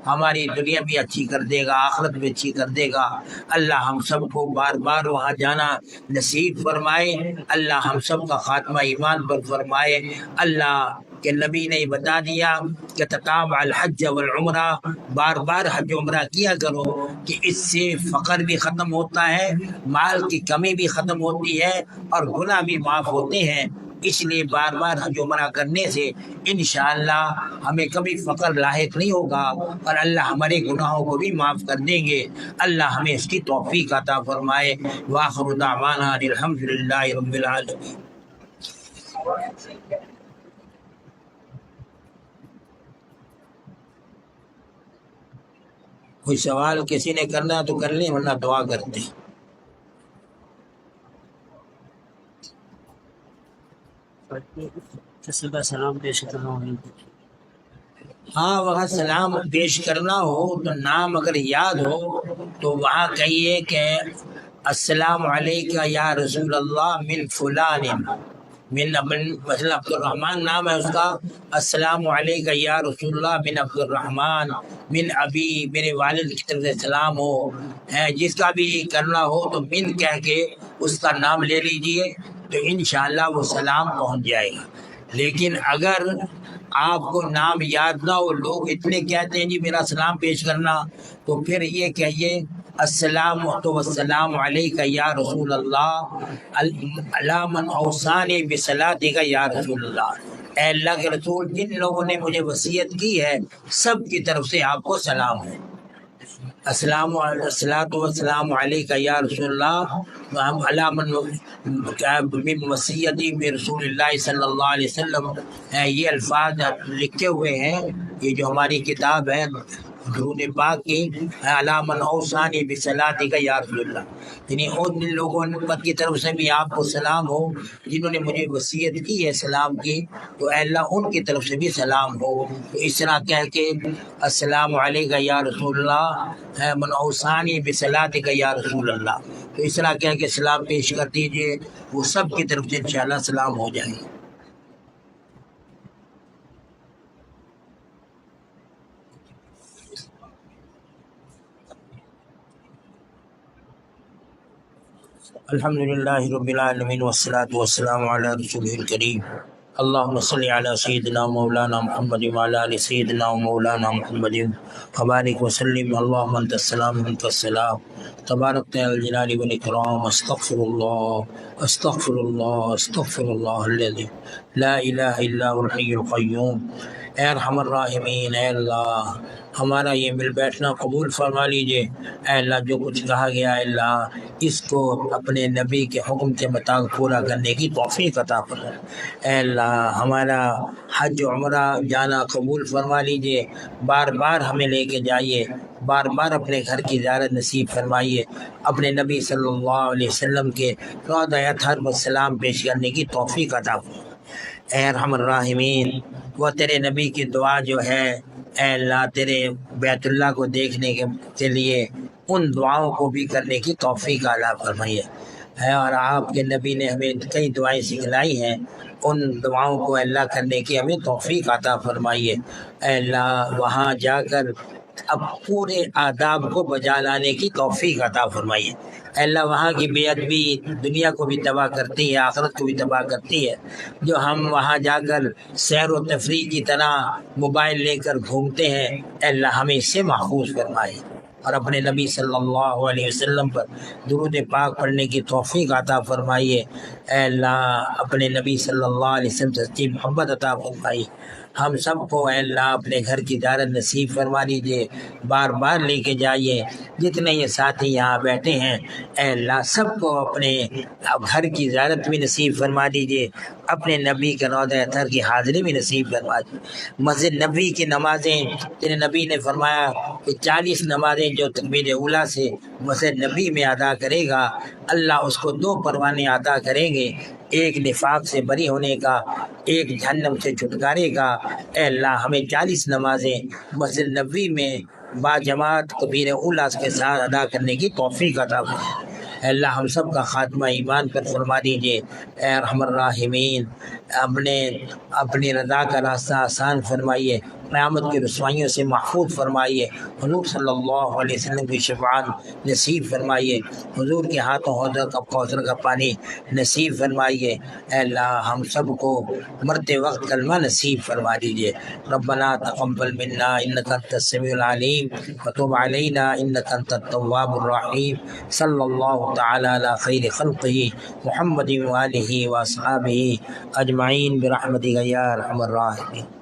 ہماری دنیا بھی اچھی کر دے گا، آخرت بھی اچھی کر دے گا۔ اللہ ہم سب کو بار بار وہاں جانا نصیب فرمائے، اللہ ہم سب کا خاتمہ ایمان پر فرمائے۔ اللہ کہ نبی نے بتا دیا کہ تتابع الحج والعمرہ، بار بار حج عمرہ کیا کرو، کہ اس سے فقر بھی ختم ہوتا ہے، مال کی کمی بھی ختم ہوتی ہے، اور گناہ بھی معاف ہوتے ہیں۔ اس لیے بار بار حج عمرہ کرنے سے انشاءاللہ ہمیں کبھی فقر لاحق نہیں ہوگا، اور اللہ ہمارے گناہوں کو بھی معاف کر دیں گے۔ اللہ ہمیں اس کی توفیق عطا فرمائے۔ وآخر دعوانا الحمدللہ رب العالمین۔ کوئی سوال کسی نے کرنا تو کر لیں، ورنہ دعا کرتے ہیں۔ کسی کا سلام پیش کرنا ہوگی؟ ہاں، وہاں سلام پیش کرنا ہو تو نام اگر یاد ہو تو وہاں کہیے کہ السلام علیکم یا رسول اللہ من فلان، مثلا عبد الرحمن نام ہے اس کا، السلام علیکم یا رسول اللہ من عبد الرحمن من ابی، میرے والد کی طرف سے سلام ہو، جس کا بھی کرنا ہو تو من کہہ کے اس کا نام لے لیجئے، تو انشاءاللہ وہ سلام پہنچ جائے گا۔ لیکن اگر آپ کو نام یاد نہ ہو، لوگ اتنے کہتے ہیں جی میرا سلام پیش کرنا، تو پھر یہ کہیے السلام تو والسلام علیک یا رسول اللہ علی من اوصانی بصلاتک یا رسول اللہ، اے اللہ کے رسول جن لوگوں نے مجھے وصیت کی ہے سب کی طرف سے آپ کو سلام ہے۔ السلام علیک یا رسول اللہ علی من وصیتی برسول اللہ صلی اللہ علیہ وسلم، یہ الفاظ لکھے ہوئے ہیں، یہ جو ہماری کتاب ہے درود پاک کی، علی من اوصانی بصلاتک یا رسول اللہ، یعنی ان لوگوں کی طرف سے بھی آپ کو سلام ہو جنہوں نے مجھے وصیت کی ہے سلام کی، تو اے اللہ ان کی طرف سے بھی سلام ہو۔ تو اس طرح کہہ کے السلام علیک یا رسول اللہ من اوصانی بصلاتک یا رسول اللہ، تو اس طرح کہہ کے سلام پیش کر دیجئے، وہ سب کی طرف سے انشاءاللہ سلام ہو جائیں گے۔ الحمد للہ رب العالمین والصلاة والسلام علی رسولہ الکریم، اللہم صلی علی سیدنا مولانا محمد وعلی آل سیدنا مولانا محمد وبارک وسلم، اللہم انت السلام منک السلام تبارک الجلال والاکرام، استغفر اللہ استغفر اللہ استغفر اللہ الذی لا الہ الا هو الحی القیوم۔ اے ارحم الراحمین، اے اللہ ہمارا یہ مل بیٹھنا قبول فرما لیجئے، اے اللہ جو کچھ کہا گیا اے اللہ اس کو اپنے نبی کے حکم کے مطابق پورا کرنے کی توفیق عطا فرما، اے اللہ ہمارا حج و عمرہ جانا قبول فرما لیجئے، بار بار ہمیں لے کے جائیے، بار بار اپنے گھر کی زیارت نصیب فرمائیے، اپنے نبی صلی اللہ علیہ وسلم کے روضہ اطہر پر سلام پیش کرنے کی توفیق عطا فرما۔ اے ارحم الراحمین، وہ تیرے نبی کی دعا جو ہے اے اللہ تیرے بیت اللہ کو دیکھنے کے لیے ان دعاؤں کو بھی کرنے کی توفیق عطا فرمائیے، اور آپ کے نبی نے ہمیں کئی دعائیں سکھلائی ہیں، ان دعاؤں کو اللہ کرنے کی ہمیں توفیق عطا فرمائیے، اے اللہ وہاں جا کر اب پورے آداب کو بجا لانے کی توفیق عطا فرمائیے، اے اللہ وہاں کی بے ادبی دنیا کو بھی تباہ کرتی ہے، آخرت کو بھی تباہ کرتی ہے، جو ہم وہاں جا کر سیر و تفریح کی طرح موبائل لے کر گھومتے ہیں، اے اللہ ہمیں اس سے محفوظ فرمائے، اور اپنے نبی صلی اللہ علیہ وسلم پر درود پاک پڑھنے کی توفیق عطا فرمائیے، اے اللہ اپنے نبی صلی اللہ علیہ وسلم سے سچی محبت عطا فرمائیے، ہم سب کو اے اللہ اپنے گھر کی زیارت نصیب فرما دیجیے، بار بار لے کے جائیے، جتنے یہ ساتھی یہاں بیٹھے ہیں اے اللہ سب کو اپنے گھر کی زیارت بھی نصیب فرما دیجیے، اپنے نبی کے روضہ اطہر کی حاضری بھی نصیب فرما دیجیے، مسجد نبی کی نمازیں تیرے نبی نے فرمایا کہ 40 نمازیں جو تکبیر اولیٰ سے مسجد نبی میں ادا کرے گا اللہ اس کو 2 پروانے عطا کریں گے، ایک نفاق سے بری ہونے کا، ایک جہنم سے چھٹکارے کا، اے اللہ ہمیں 40 نمازیں مسجد نبوی میں باجماعت کبیر اولیٰ کے ساتھ ادا کرنے کی توفیق عطا فرمائے، اے اللہ ہم سب کا خاتمہ ایمان پر فرما دیجیے، اے ارحم الراحمین اپنی رضا کا راستہ آسان فرمائیے، قیامت کی رسوائیوں سے محفوظ فرمائیے، حضور صلی اللہ علیہ وسلم کی شفاعت نصیب فرمائیے، حضور کے ہاتھوں حوض کوثر کا پانی نصیب فرمائیے، اے اللہ ہم سب کو مرتے وقت کلمہ نصیب فرما دیجیے، ربنا تقبل منا انک انت السمیع العلیم وتب علینا انک انت التواب الرحیم، صلی اللہ تعالی علی خیر خلقہ محمد وآلہ واصحابہ اجمعین برحمتک یا ارحم الراحمین۔